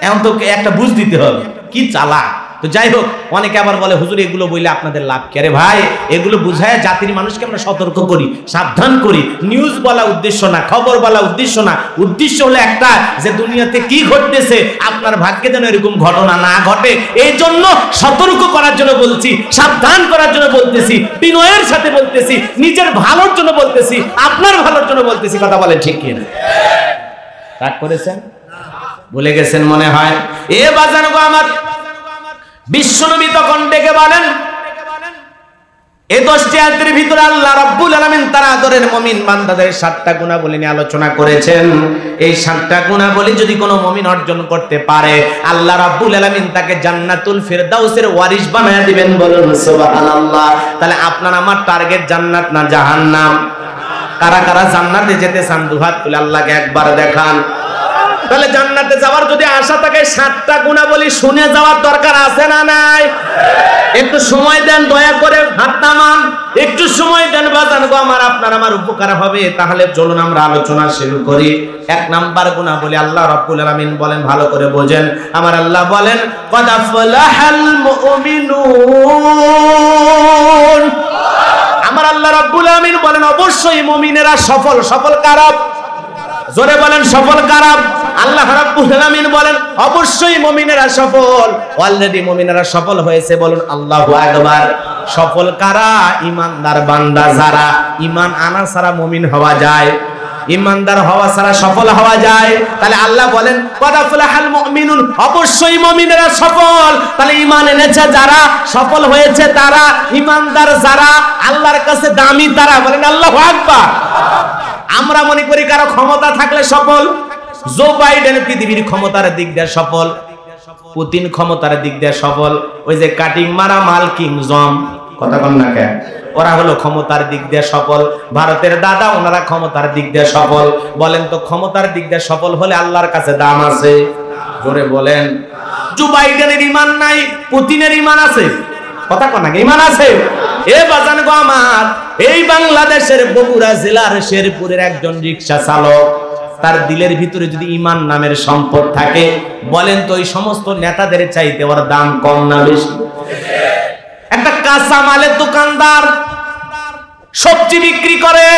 এখন তো একটা বুঝ দিতে হবে, কি চালাক। তো যাই হোক, অনেকে আবার বলে হুজুর এগুলো বললে আপনাদের লাভ কি? আরে ভাই, এগুলো বুঝায় জাতির মানুষকে আমরা সতর্ক করি, সাবধান করি। নিউজ বলা উদ্দেশ্য না, খবর বলা উদ্দেশ্য না, উদ্দেশ্য হলো একটা, যে দুনিয়াতে কি ঘটতেছে আপনার ভাগ্যে যেন এরকম ঘটনা না ঘটে, এই জন্য সতর্ক করার জন্য বলছি, সাবধান করার জন্য বলতেছি, বিনয়ের সাথে বলতেছি, নিজের ভালোর জন্য বলতেছি, আপনার ভালোর জন্য বলতেছি। কথা বলে ঠিক কিনা? রাগ করেছেন? ভুলে গেছেন মনে হয়? এ বাজান গো আমার, বিশ্বনবী তখন ডেকে বলেন, এই 10টি আয়াতের ভিতরে আল্লাহ রাব্বুল আলামিন তার আদরের মুমিন বান্দাদের 7টা গুণাবলী নিয়ে আলোচনা করেছেন। এই 7টা গুণাবলী যদি কোনো মুমিন অর্জন করতে পারে, আল্লাহ রাব্বুল আলামিন তাকে জান্নাতুল ফিরদাউসের ওয়ারিশ বানায়া দিবেন, বলুন সুবহানাল্লাহ। তাহলে আপনার আমার টার্গেট জান্নাত না জাহান্নাম? কারা কারা জান্নাতে যেতে চান দুহাত তুলে আল্লাহকে একবার দেখান। তাহলে জান্নাতে যাওয়ার যদি আশা থাকে 7টা গুণাবলী শুনে যাওয়ার দরকার আছে না নাই? একটু সময় দেন, দয়া করে হাত নামান, একটু সময় দেন বাজান গো আমার, আপনার আমার উপকার হবে। তাহলে চলুন আমরা আলোচনা শুরু করি। 1 নাম্বার গুণাবলী আল্লাহ রাব্বুল আলামিন বলেন, ভালো করে বোঝেন। আমার আল্লাহ বলেন কদ আফলাহাল মুমিনুন। আমার আল্লাহ রাব্বুল আলামিন বলেন অবশ্যই মুমিনেরা সফল। সফল কারা? জোরে বলেন সফল কারা? আল্লাহ রাব্বুল আলামিন বলেন অবশ্যই মুমিনেরা সফল। অলরেডি মুমিনেরা সফল হয়েছে, বলুন আল্লাহু আকবার। সফল কারা? ঈমানদার বান্দা যারা ঈমান আনা ছাড়া মুমিন হওয়া যায়, ঈমানদার হওয়া ছাড়া সফল হওয়া যায়। তাহলে আল্লাহ বলেন কদ আফলাহাল মুমিনুন, অবশ্যই মুমিনেরা সফল। তাহলে ঈমান এনেছে যারা, সফল হয়েছে তারা, ঈমানদার যারা, আল্লাহর কাছে দামি তারা, বলেন আল্লাহু আকবার। আমরা মনে করি কারো ক্ষমতা থাকলে সফল। জো বাইডেন পৃথিবীর ক্ষমতার দিক দিয়ে সফল, পুতিন ক্ষমতার দিক দিয়ে সফল, ওই যে কাটিং মারা মাল কিং জং, কথা কন না কেন, ওরা হলো ক্ষমতার দিক দিয়ে সফল। ভারতের দাদা ওনারা ক্ষমতার দিক দিয়ে সফল। বলেন তো ক্ষমতার দিক দিয়ে সফল হলে আল্লাহর কাছে দাম আছে? জোরে বলেন। জো বাইডেনের ঈমান নাই, পুতিনের ঈমান আছে, কথা কন না, ঈমান আছে? এ বাজান গো আমার, এই বাংলাদেশের বগুড়া জেলার শেরপুরের একজন রিকশা চালক, তার দিলের ভিতরে যদি ঈমান নামের সম্পদ থাকে, বলেন তো ওই সমস্ত নেতাদের চাইতে ওর দাম কম না বেশি? একটা কাঁচা মালের দোকানদার সবজি বিক্রি করে,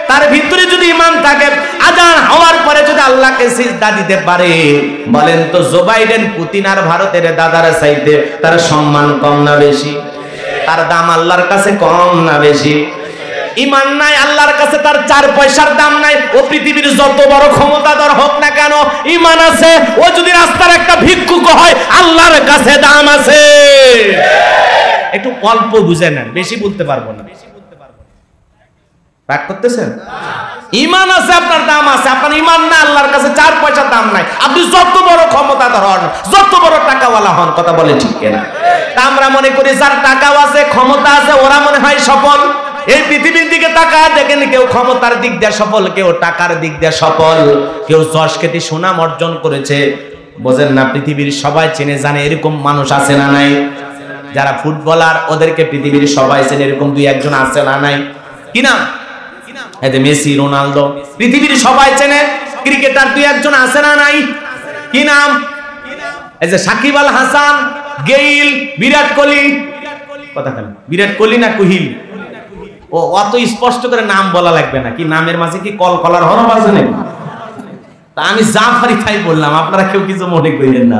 তার ভিতরে যদি ঈমান থাকে, আজান হওয়ার পরে যদি আল্লাহকে সিজদা দিতে পারে, বলেন তো জো বাইডেন পুতিন আর ভারতের দাদার চাইতে তার সম্মান কম না বেশি? তার দাম আল্লাহর কাছে কম না বেশি? ঈমান নাই আল্লাহর কাছে, তার 4 পয়সার দাম নাই। ও পৃথিবীর যত বড় ক্ষমতাধর হোক না কেন, ঈমান আছে, ও যদি রাস্তার একটা ভিক্ষুক হয়, আল্লাহর কাছে দাম আছে। একটু অল্প বুঝে নেন, বেশি বলতে পারবো না। রাগ করতেছেন? ঈমান আছে, আপনার দাম আছে। আপনার ঈমান না, আল্লাহর কাছে 4 পয়সার দাম নাই। আপনি যত বড় ক্ষমতাধর হন, যত বড় টাকাওয়ালা হন, কথা বলে ঠিক কিনা? তা আমরা মনে করি যার টাকাও আছে, ক্ষমতা আছে, ওরা মনে হয় সফল। এই পৃথিবীর দিকে তাকায় দেখেন, কেউ ক্ষমতার দিক দিয়ে সফল, কেউ টাকার দিক দিয়ে সফল, কেউ যশ খ্যাতি সুনাম অর্জন করেছে। বোঝেন না? পৃথিবীর সবাই চেনে জানে এরকম মানুষ আছে না নাই? যারা ফুটবলার ওদেরকে পৃথিবীর সবাই চেনে, এরকম 2-1 জন আছে না নাই? কি নাম? এই যে মেসি, রোনালদো, পৃথিবীর সবাই চেনে। ক্রিকেটার 2-1 জন আছে না নাই? কি নাম? এই যে সাকিব আল হাসান, গেইল, বিরাট কোহলি, কথা কেন? বিরাট কোহলি না কোহিল? ও অত স্পষ্ট করে নাম বলা লাগবে না। কি নামের মাঝে কি কলকলার হরফ আছে নাকি? তা আমি জাফারি তাই বললাম, আপনারা কেউ কিছু মনে করেন না।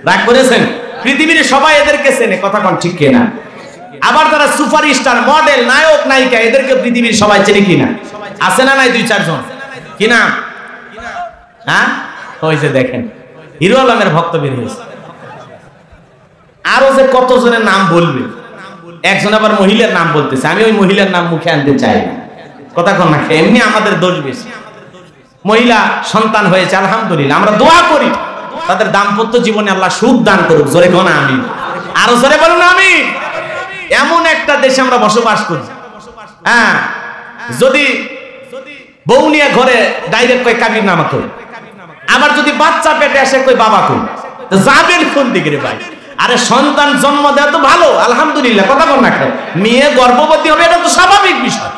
রাগ করেছেন? পৃথিবীর সবাই এদেরকে চেনে, কথা কোন ঠিক কিনা? আবার তারা সুপারস্টার, মডেল, নায়ক, নায়িকা, এদেরকে পৃথিবীর সবাই চেনে কিনা? আছে না নাই 2-4 জন? কি নাম? হ্যাঁ, ওই যে দেখেন হিরো আলমের ভক্ত বের হয়েছে। আরো যে কত জনের নাম বলবে, একজন আবার মহিলার নাম বলতেছে, আমি ওই মহিলার নাম মুখে আনতে চাই না, কথা কন না। এমনি আমাদের দোষ বেশি। মহিলা সন্তান হয়েছে, আলহামদুলিল্লাহ, আমরা দোয়া করি তাদের দাম্পত্য জীবনে আল্লাহ সুখ দান করুক। জোরে কোন আমি, আরো জোরে বলুন আমি। এমন একটা দেশে আমরা বসবাস করি, হ্যাঁ, যদি বউ নিয়ে ঘরে ডাইরেক্ট কই কাবির নামা কই, আবার যদি বাচ্চা পেটে আসে কই বাবা কই, তো যাবেন কোন দিকে রে ভাই? আরে সন্তান জন্ম দেওয়া তো ভালো, আলহামদুলিল্লাহ, কথা বল না। মেয়ে গর্ভবতী হবে, এটা তো স্বাভাবিক বিষয়,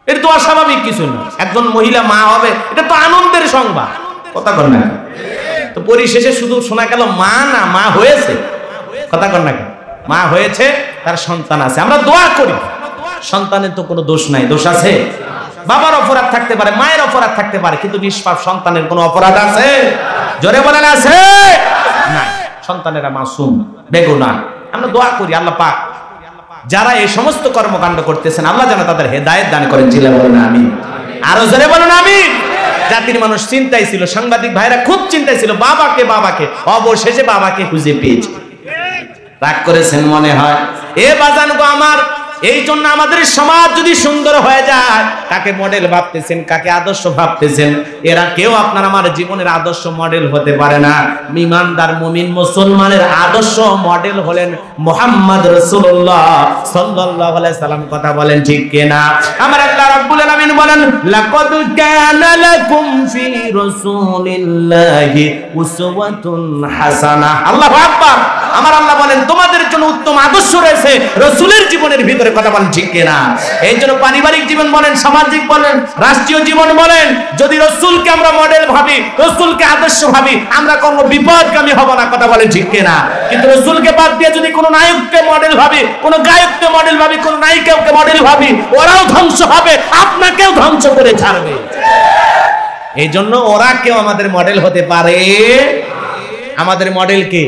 এটা তো অস্বাভাবিক কিছু না। একজন মহিলা মা হবে, এটা তো আনন্দের সংবাদ, কথা বল না। তো পরিশেষে শুধু শোনা গেল মা না, মা হয়েছে, কথা বল না। মা হয়েছে, তার সন্তান আছে, আমরা দোয়া করি। সন্তানের তো কোনো দোষ নাই, দোষ আছে? বাবার অপরাধ থাকতে পারে, মায়ের অপরাধ থাকতে পারে, কিন্তু নিষ্পাপ সন্তানের কোনো অপরাধ আছে? জোরে বলেন আছে? না, সন্তানেরা মাসুম, বেগুনাহ। আমরা দোয়া করি আল্লাহ পাক যারা এই সমস্ত কর্মকাণ্ড করতেছেন, আল্লাহ যেন তাদের হেদায়েত দান করেন। চিল্লা বলেন আমিন। আরো জোরে বলেন আমিন। জাতির মানুষ চিন্তায় ছিল, সাংবাদিক ভাইরা খুব চিন্তায় ছিল, বাবাকে বাবাকে, অবশেষে বাবাকে খুঁজে পেয়েছে। রাগ করেছেন মনে হয়। এ বাজান গো আমার, এই জন্য আমাদের সমাজ যদি সুন্দর হয়ে যায়, কাকে মডেল ভাবতেছেন, কাকে আদর্শ ভাবতেছেন, এরা কেউ আপনার আমার জীবনের আদর্শ মডেল হতে পারে না। ঈমানদার মুমিন মুসলমানের আদর্শ মডেল হলেন মুহাম্মদ রাসূলুল্লাহ সাল্লাল্লাহু আলাইহি সাল্লাম। কথা বলেন ঠিক কিনা? আমার আল্লাহ রাব্বুল আলামিন বলেন, লাকাদ কানা লাকুম ফি রাসূলিল্লাহি উসওয়াতুন হাসানাহ। আল্লাহু আকবার। আমার আল্লাহ বলেন, তোমাদের জন্য উত্তম আদর্শ রয়েছে রাসূলের জীবনের ভিতরে। কথা বলেন ঠিক কিনা? এই জন্য পারিবারিক জীবন বলেন, সামাজিক বলেন, রাষ্ট্রীয় জীবন বলেন, যদি রাসূলকে আমরা মডেল ভাবি, রাসূলকে আদর্শ ভাবি, আমরা কোনো বিপদগামী হব না। কথা বলেন ঠিক কিনা? কিন্তু রাসূলকে বাদ দিয়ে যদি কোনো নায়ককে মডেল ভাবি, কোনো গায়ককে মডেল ভাবি, কোনো নায়িকাকে মডেল ভাবি, ওরাও ধ্বংস হবে, আপনাকেও ধ্বংস করে ছাড়বে। এই জন্য ওরা কেউ আমাদের মডেল হতে পারে। আমাদের মডেল কে?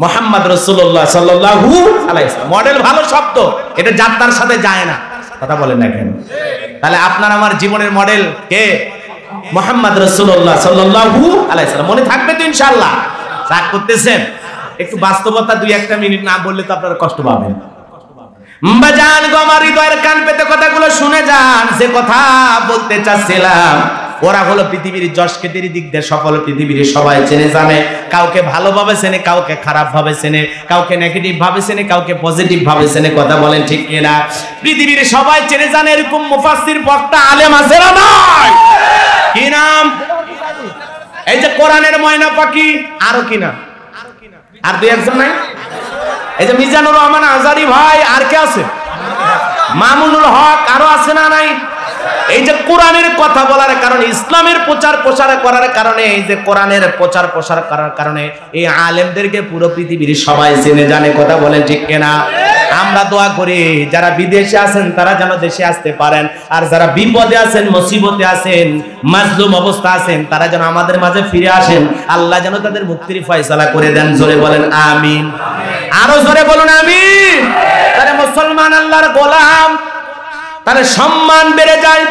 মুহাম্মদ রাসূলুল্লাহ সাল্লাল্লাহু আলাইহি ওয়াসাল্লাম। মডেল ভালো শব্দ, এটা যাত্রার সাথে যায় না। কথা বলেন না কেন? তাহলে আপনার আমার জীবনের মডেল কে? মুহাম্মদ রাসূলুল্লাহ সাল্লাল্লাহু আলাইহি ওয়াসাল্লাম। মনে থাকবে তো ইনশাআল্লাহ? রাগ করতেছেন? একটু বাস্তবতা 2-1 মিনিট না বললে তো আপনারা কষ্ট পাবেন। বাজান গো, আমার হৃদয়ের কান পেতে কথাগুলো শুনে যান। যে কথা বলতে চাচ্ছিলাম, ওরা হলো পৃথিবীর যশকেদের দিক দিয়ে সফল, পৃথিবীর সবাই চেনে জানে। কাউকে ভালোভাবে চেনে, কাউকে খারাপ ভাবে চেনে, কাউকে নেগেটিভ ভাবে চেনে, কাউকে পজিটিভ ভাবে চেনে। কথা বলেন ঠিক কিনা? পৃথিবীর সবাই চেনে জানে এরকম মুফাসসির, বক্তা, আলেম আছে না নাই? কি নাম? এই যে কোরআনের ময়না পাখি, আরো কি নাম? আর 2-1 নাই? এই যে মিজানুর রহমান আজারি ভাই, আর কে আছে? মামুনুল হক, আরো আছে না নাই? এই যে কোরআনের কথা বলার কারণে, ইসলামের প্রচার প্রসার করার কারণে, এই যে কোরআনের প্রচার প্রসার করার কারণে এই আলেমদেরকে পুরো পৃথিবীর সবাই চেনে জানে। কথা বলেন ঠিক কিনা? আমরা দোয়া করি যারা বিদেশে আছেন তারা যেন দেশে আসতে পারেন, আর যারা বিপদে আছেন, মুসিবতে আছেন, মাজলুম অবস্থা আছেন, তারা যেন আমাদের মাঝে ফিরে আসেন। আল্লাহ যেন তাদের মুক্তির ফয়সালা করে দেন। জোরে বলেন আমিন। আরো জোরে বলুন আমিন। তাহলে মুসলমান আল্লাহর গোলাম, তাহলে সম্মান বেড়ে যায়।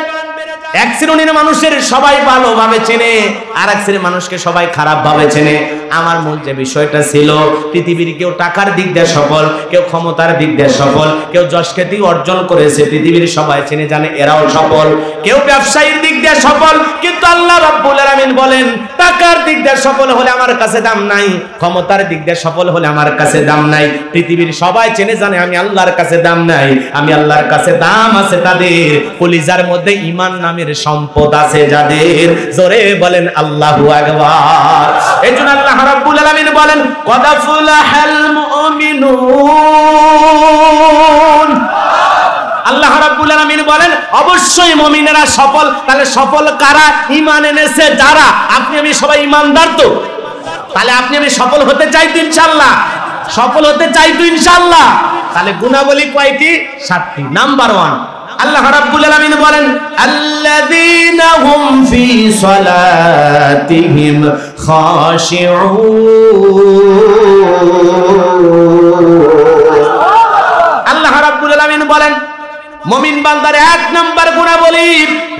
এক শ্রেণীর মানুষের সবাই ভালোভাবে চেনে, আর এক শ্রেণীর মানুষকে সবাই খারাপ ভাবে চেনে। আমার মূল যে বিষয়টা ছিল, পৃথিবীর কেউ টাকার দিক দিয়ে সফল, কেউ ক্ষমতার দিক দিয়ে সফল, কেউ যশখ্যাতি অর্জন করেছে, পৃথিবীর সবাই চেনে জানে এরাও সফল। কেউ ব্যবসায়ীর দিক দিয়ে সফল, কিন্তু আল্লাহ রাব্বুল আলামিন বলেন, টাকার দিক দিয়ে সফল হলে আমার কাছে দাম নাই, ক্ষমতার দিক দিয়ে সফল হলে আমার কাছে দাম নাই। পৃথিবীর সবাই চেনে জানে আমি আল্লাহর কাছে দাম নাই, আমি আল্লাহর কাছে দাম আছে তাদের কলিজার মধ্যে ঈমান নামের সম্পদ আছে যাদের। জোরে বলেন আল্লাহু আকবার। এজন্য আল্লাহ রাব্বুল আলামিন বলেন, কদ আফলাহাল মুমিনুন। আল্লাহ রাব্বুল আলামিন বলেন, অবশ্যই মুমিনেরা সফল। তাহলে সফল কারা? ঈমান এনেছে যারা। আপনি আমি সবাই ঈমানদার তো? তাহলে আপনি আমি সফল হতে চাই তো ইনশাআল্লাহ? সফল হতে চাই তো ইনশাআল্লাহ? তাহলে গুণাবলী কয়টি? 7টি। নাম্বার 1, আল্লাহ রাব্বুল আলামিন বলেন, আল্লাযীনা হুম ফি সালাতিহিম খাশিউন। আল্লাহ রাব্বুল আলামিন বলেন, মুমিন বান্দার 1 নাম্বার গুণাবলী,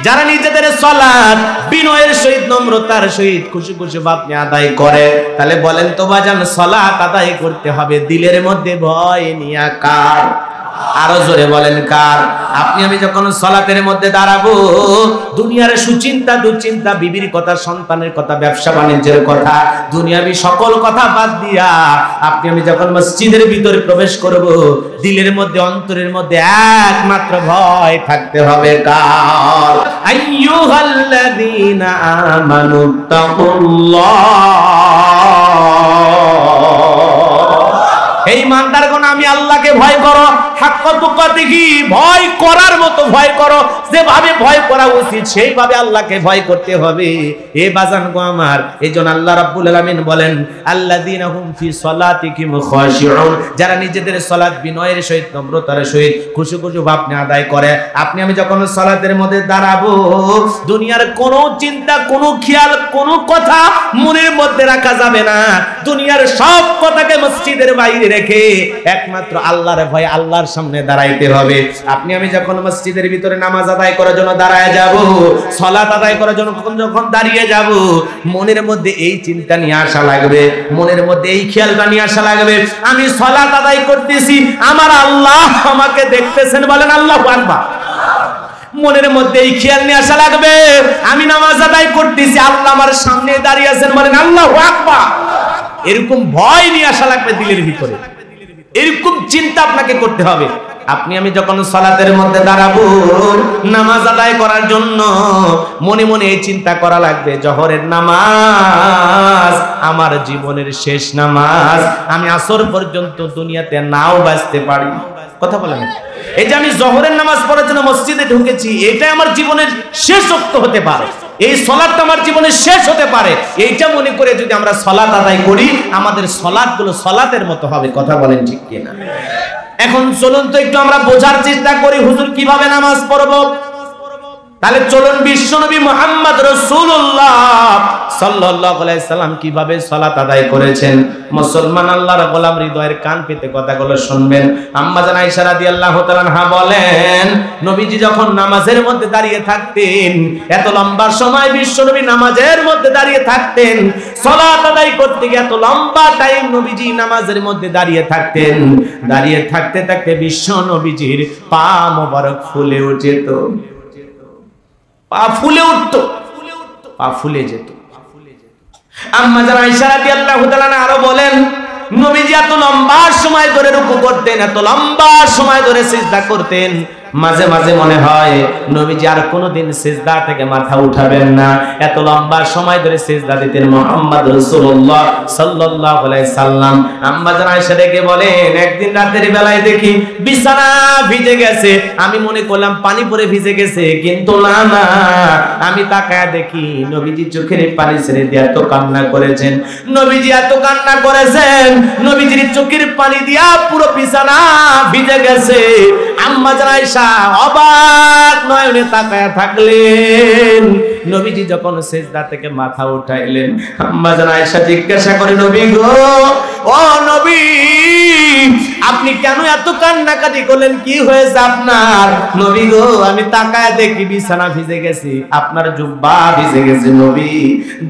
যারা নিজেদের সালাত বিনয়ের সহিত, নম্রতার সহিত, খুশি খুশি ভাব নিয়ে আদায় করে। তাহলে বলেন তো বাজান, সালাত আদায় করতে হবে দিলের মধ্যে ভয় নিয়ে কার? আরো জোরে বলেন কার? আপনি আমি যখন সালাতের মধ্যে দাঁড়াবো, দুনিয়ার সুচিন্তা দুশ্চিন্তা, বিবির কথা, সন্তানের কথা, ব্যবসা বাণিজ্যের কথা, দুনিয়াবি সকল কথা বাদ দিয়া আপনি আমি যখন মসজিদের ভিতরে প্রবেশ করব, দিলের মধ্যে, অন্তরের মধ্যে একমাত্র ভয় থাকতে হবে কার? আইয়ুহাল্লাযীনা আমানুত্তাকুল্লাহ। এই ইমানদারগণ, আমি আল্লাহকে ভয় করো, হাক্কা তুকাতিহি, ভয় করার মতো ভয় করো, যেভাবে ভয় করা উচিত সেইভাবে আল্লাহকে ভয় করতে হবে। এ বাজান গো আমার, এইজন্য আল্লাহ রাব্বুল আলামিন বলেন, আল্লাযীনা হুম ফি সালাতিহিম খাশিউন, যারা নিজেদের সালাত বিনয়ের সহিত, নম্রতার সহিত, খুশি খুশি ভাব নিয়ে আদায় করে। আপনি আমি যখন সালাতের মধ্যে দাঁড়াবো, দুনিয়ার কোনো চিন্তা, কোনো খেয়াল, কোনো কথা মনের মধ্যে রাখা যাবে না। দুনিয়ার সব কথাকে মসজিদের বাইরে রেখে একমাত্র আল্লাহর ভয়ে আল্লাহর সামনে দাঁড়াইতে হবে। আপনি আমি যখন মসজিদের ভিতরে নামাজ আদায় করার জন্য দাঁড়ায় যাব, সালাত আদায় করার জন্য যখন দাঁড়িয়ে যাব, মনের মধ্যে এই চিন্তা নিয়ে আসা লাগবে, মনের মধ্যে এই খেয়ালটা নিয়ে আসা লাগবে, আমি সালাত আদায় করতেছি, আমার আল্লাহ আমাকে দেখতেছেন, বলেন আল্লাহু আকবার। মনের মধ্যে এই খেয়াল নিয়ে আসা লাগবে, আমি নামাজ আদায় করতেছি, আল্লাহ আমার সামনে দাঁড়িয়ে আছেন, বলেন আল্লাহু আকবার। এরকম ভয় নিয়ে আসা লাগবে দিলের ভিতরে, এরকম চিন্তা আপনাকে করতে হবে। আপনি আমি যখন সালাতের মধ্যে দাঁড়াবো নামাজ আদায় করার জন্য, মনে মনে এই চিন্তা করা লাগবে, জোহরের নামাজ আমার জীবনের শেষ নামাজ, আমি আসর পর্যন্ত দুনিয়াতে নাও বাঁচতে পারি। কথা বলেন, এই যে আমি জোহরের নামাজ পড়ার জন্য মসজিদে ঢুকেছি, এটাই আমার জীবনের শেষ ওয়াক্ত হতে পারে, এই সালাতটা আমার জীবনের শেষ হতে পারে, এইটা মনে করে যদি আমরা সালাত আদায় করি, আমাদের সালাতগুলো সালাতের মতো হবে। কথা বলেন ঠিক কিনা? এখন চলুন তো একটু আমরা বোঝার চেষ্টা করি হুজুর কিভাবে নামাজ পড়বো। তাহলে চলুন বিশ্বনবী মুহাম্মদ রাসূলুল্লাহ সাল্লাল্লাহু আলাইহি সাল্লাম কিভাবে সালাত আদায় করেছেন। মুসলমান আল্লাহর গোলাম হৃদয়ের কান পেতে কথাগুলো শুনবেন। আম্মা জান আয়েশা রাদিয়াল্লাহু তাআলা আনহা বলেন, নবীজি যখন নামাজের মধ্যে দাঁড়িয়ে থাকতেন, এত লম্বা সময় বিশ্বনবী নামাজের মধ্যে দাঁড়িয়ে থাকতেন, সালাত আদায় করতে গিয়ে এত লম্বা টাইম নবীজি নামাজের মধ্যে দাঁড়িয়ে থাকতেন, দাঁড়িয়ে থাকতে থাকতে বিশ্বনবীজির পা মোবারক ফুলে যেত, পা ফুলে উঠতো, পা ফুলে যেত। আম্মা জান আয়েশা রাদিয়াল্লাহু তাআলা আরো বলেন, নবীজি এত লম্বা সময় ধরে রুকু করতেন, এত লম্বা সময় ধরে সিজদা করতেন, মাঝে মাঝে মনে হয় নবীজি আর কোনোদিন সিজদা থেকে মাথা উঠাবেন না, এত লম্বা সময় ধরে সিজদা দিতেন মুহাম্মদ রাসূলুল্লাহ সাল্লাল্লাহু আলাইহি সাল্লাম। আম্মা জান আয়েশা ডেকে বলেন, একদিন রাতের বেলায় দেখি বিছানা ভিজে গেছে, আমি মনে করলাম পানি পড়ে ভিজে গেছে, কিন্তু না না, আমি তাকায়া দেখি নবীজি চোখের পানি ছেড়ে দিয়ে এত কান্না করেছেন, নবীজি এত কান্না করেছেন, নবীজির চোখের পানি দিয়া পুরো বিছানা ভিজে গেছে। আম্মা জান আয়েশা অবাক নয়নে তাকায়া থাকলেন। নবীজি যখন সিজদা থেকে মাথা উঠাইলেন, আম্মা জান আয়েশা জিজ্ঞাসা করে, নবী গো, ও নবী, আপনি কেন এত কান্নাকাটি করলেন, কি হয়েছে আপনার? নবী গো, আমি তাকায় দেখি বিছানা ভিজে গেছে, আপনার জুব্বা ভিজে গেছে, নবী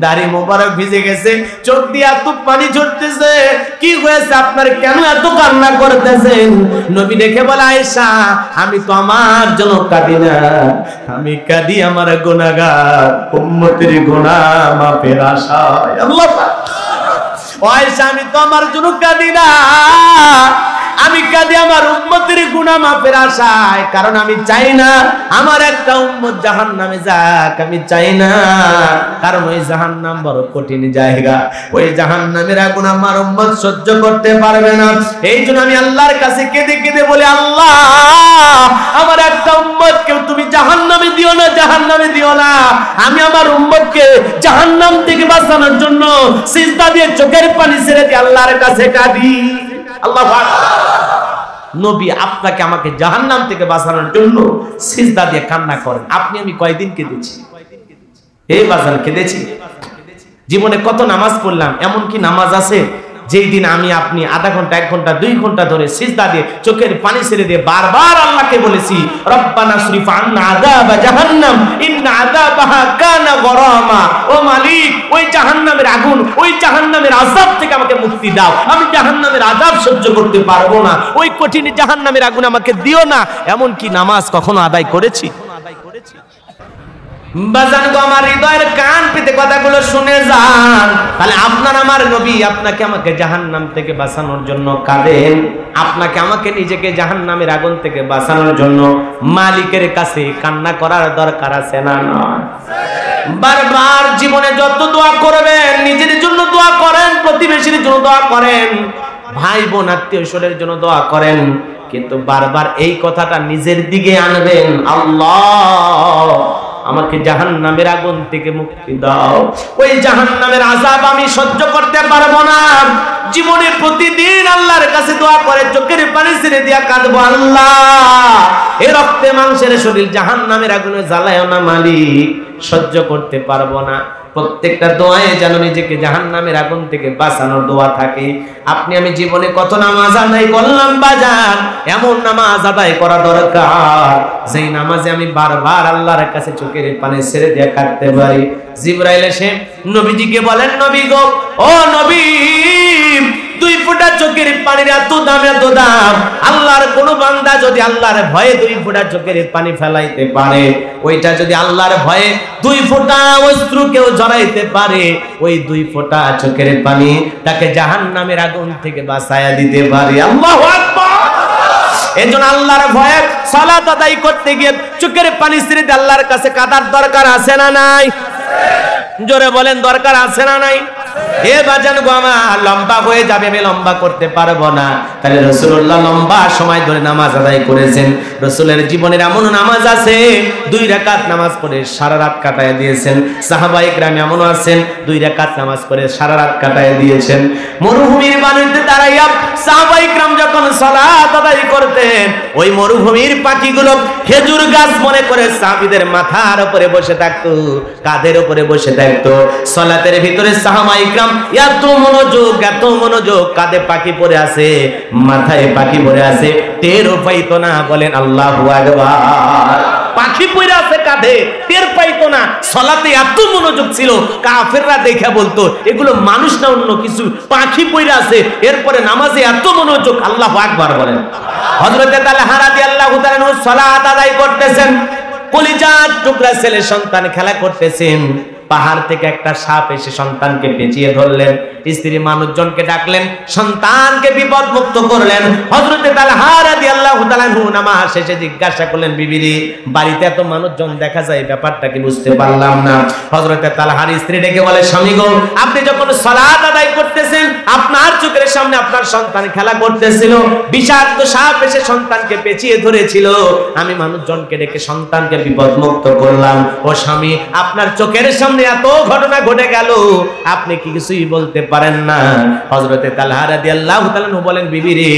দাড়ি মোবারক ভিজে গেছে, চোখ দিয়ে এত পানি ঝরতেছে, কি হয়েছে আপনার, কেন এত কান্না করতেছেন? নবী দেখে বলে, আয়েশা, আমি তো আমার জন্য কাঁদি না, আমি কাঁদি আমার গুনাহগার উম্মতের গুনাহ মাফের আশায়। আল্লাহ, আয়েশা, আমি তো আমার জন্য কাঁদি না, আমি কাঁদি আমার উম্মতের গুনাহ মাফের আশায়, কারণ আমি চাই না আমার একটা উম্মত জাহান্নামে যাক, আমি চাই না, কারণ ওই জাহান্নাম বড় কঠিন জায়গা, ওই জাহান্নামের আগুন আমার উম্মত সহ্য করতে পারবে না। এই জন্য আমি আল্লাহর কাছে কেঁদে কেঁদে বলি, আল্লাহ, আমার একটা উম্মতকে তুমি জাহান্নামে দিও না, জাহান্নামে দিও না। আমি আমার উম্মতকে জাহান্নাম থেকে বাঁচানোর জন্য সিজদা দিয়ে চোখের পানি ছেড়ে দিয়ে আল্লাহর কাছে কাঁদি। আল্লাহু আকবার। নবী আপনাকে আমাকে জাহান্নাম থেকে বাঁচানোর জন্য সিজদা দিয়ে কান্না করেন। আপনি আমি কয়দিন কেঁদেছি? এই বাজান কেঁদেছি। জীবনে কত নামাজ পড়লাম, এমন কি নামাজ আছে যেই দিন আমি আপনি আধা ঘন্টা, 1 ঘন্টা, 2 ঘন্টা ধরে সিজদা দিয়ে চোখের পানি ছেড়ে দিয়ে বারবার আল্লাহকে বলেছি, রব্বানা শরীফ আন্না আযাবা জাহান্নাম ইন্না আযাবাহা কানা গরামা, ও মালিক, ওই জাহান্নামের আগুন, ওই জাহান্নামের আযাব থেকে আমাকে মুক্তি দাও, আমি জাহান্নামের আযাব সহ্য করতে পারবো না, ওই কঠিন জাহান্নামের আগুন আমাকে দিও না। এমন কি নামাজ কখনো আদায় করেছি? বাজান গো, আমার হৃদয়ের কান পেতে কথাগুলো শুনে যান। তাহলে আপনার আমার নবী আপনাকে আমাকে জাহান্নাম থেকে বাঁচানোর জন্য কাঁদেন, আপনাকে আমাকে নিজেকে জাহান্নামের আগুন থেকে বাঁচানোর জন্য মালিকের কাছে কান্না করার দরকার আছে না? নয়। বারবার জীবনে যত দোয়া করবেন, নিজের জন্য দোয়া করেন, প্রতিবেশীর জন্য দোয়া করেন, ভাই বোন আত্মীয় স্বজনের জন্য দোয়া করেন, কিন্তু বারবার এই কথাটা নিজের দিকে আনবেন, আল্লাহ, আমাকে জাহান্নামের আগুন থেকে মুক্তি দাও, ওই জাহান্নামের আযাব আমি সহ্য করতে পারবো না। জীবনে প্রতিদিন আল্লাহর কাছে দোয়া করে চোখের পানি ছেড়ে দিয়া কাঁদবো, আল্লাহ, এই রক্তে মাংসের শরীর জাহান্নামের আগুনে জ্বালায়ও না মালিক, সহ্য করতে পারবো না। প্রত্যেকটা দোয়ায় যেন নিজেকে জাহান্নামের আগুন থেকে বাঁচানোর দোয়া থাকে। আপনি আমি জীবনে কত নামাজ আদায় করলাম বাজার, এমন নামাজ আদায় করা দরকার যেই নামাজে আমি বারবার আল্লাহর কাছে চোখের পানি ছেড়ে দিয়ে কাটতে পারি। জিবরাইল এসে নবীজিকে বলেন, নবী গো, ও নবী, 2 ফোঁটা চোখের পানির এত দাম, এত দাম। আল্লাহর কোন বান্দা যদি আল্লাহর ভয়ে 2 ফোঁটা চোখের পানি ফেলাইতে পারে, ওইটা যদি আল্লাহর ভয়ে 2 ফোঁটা অশ্রু কেউ ঝরাইতে পারে, ওই 2 ফোঁটা চোখের পানি তাকে জাহান্নামের আগুন থেকে বাঁচায়া দিতে পারে। আল্লাহু আকবার। এজন্য আল্লাহর ভয়ে সালাত আদায় করতে গিয়ে চোখের পানি ছেড়ে দিয়ে আল্লাহর কাছে কাঁদার দরকার আছে না নাই? জোরে বলেন, দরকার আছে না নাই? এ বাজান গো আমার, লম্বা হয়ে যাবে, আমি লম্বা করতে পারবো না। তাহলে রাসূলুল্লাহ লম্বা সময় ধরে নামাজ আদায় করেছেন। রাসূলের জীবনের এমন নামাজ আছে 2 রাকাত নামাজ পড়ে সারা রাত কাটায় দিয়েছেন। সাহাবায়ে কেরাম এমন আছেন 2 রাকাত নামাজ পড়ে সারা রাত কাটায় দিয়েছেন। মরুভূমির বালুতে দাঁড়াইয়া সাহাবায়ে কেরাম যখন সালাত আদায় করতেন, ওই মরুভূমির পাখিগুলো খেজুর গাছ মনে করে সাহাবীদের মাথার উপরে বসে থাকতো, কাঁধের উপরে বসে থাকতো। সালাতের ভিতরে সাহাবায়ে কেরাম এত মনোযোগ, কাঁধে পাখি পড়ে আছে, মাথায় পাখি পড়ে আছে, টেরও পাইতো না। বলেন আল্লাহু আকবার। পাখি পড়ে আছে কাঁধে, টের পাইতো না। সালাতে এত মনোযোগ ছিল, কাফেররা দেখে বলতো এগুলো মানুষ না অন্য কিছু, পাখি পড়ে আছে। এরপরে নামাজে এত মনোযোগ। আল্লাহু আকবার বলেন। হযরত তালহা রাদিয়াল্লাহু তাআলা সালাত আদায় করতেছেন, কলিজার টুকরা ছেলে সন্তান খেলা করতেছেন। পাহাড় থেকে একটা সাপ এসে সন্তানকে পেঁচিয়ে ধরলেন। স্ত্রী মানুষজনকে ডাকলেন, সন্তানকে বিপদ মুক্ত করলেন। হযরত তালহা রাদিয়াল্লাহু তাআলা নামাজ শেষে জিজ্ঞাসা করলেন, বিবিরে, বাড়িতে এত মানুষজন দেখা যায়, ব্যাপারটা কি বুঝতে পারলাম না। হযরত তালহার স্ত্রী ডেকে বলে, স্বামী গো, আপনি যখন সালাত আদায় করতেছেন, আপনার চোখের সামনে আপনার সন্তান খেলা করতেছিল, বিষাক্ত সাপ এসে সন্তানকে পেঁচিয়ে ধরেছিল, আমি মানুষজনকে ডেকে সন্তানকে বিপদ মুক্ত করলাম। ও স্বামী, আপনার চোখের সামনে এত ঘটনা ঘটে গেল, আপনি কি কিছুই বলতে পারেন না? হযরত তালহা রাদিয়াল্লাহু তাআলা বলেন, বিবি রে,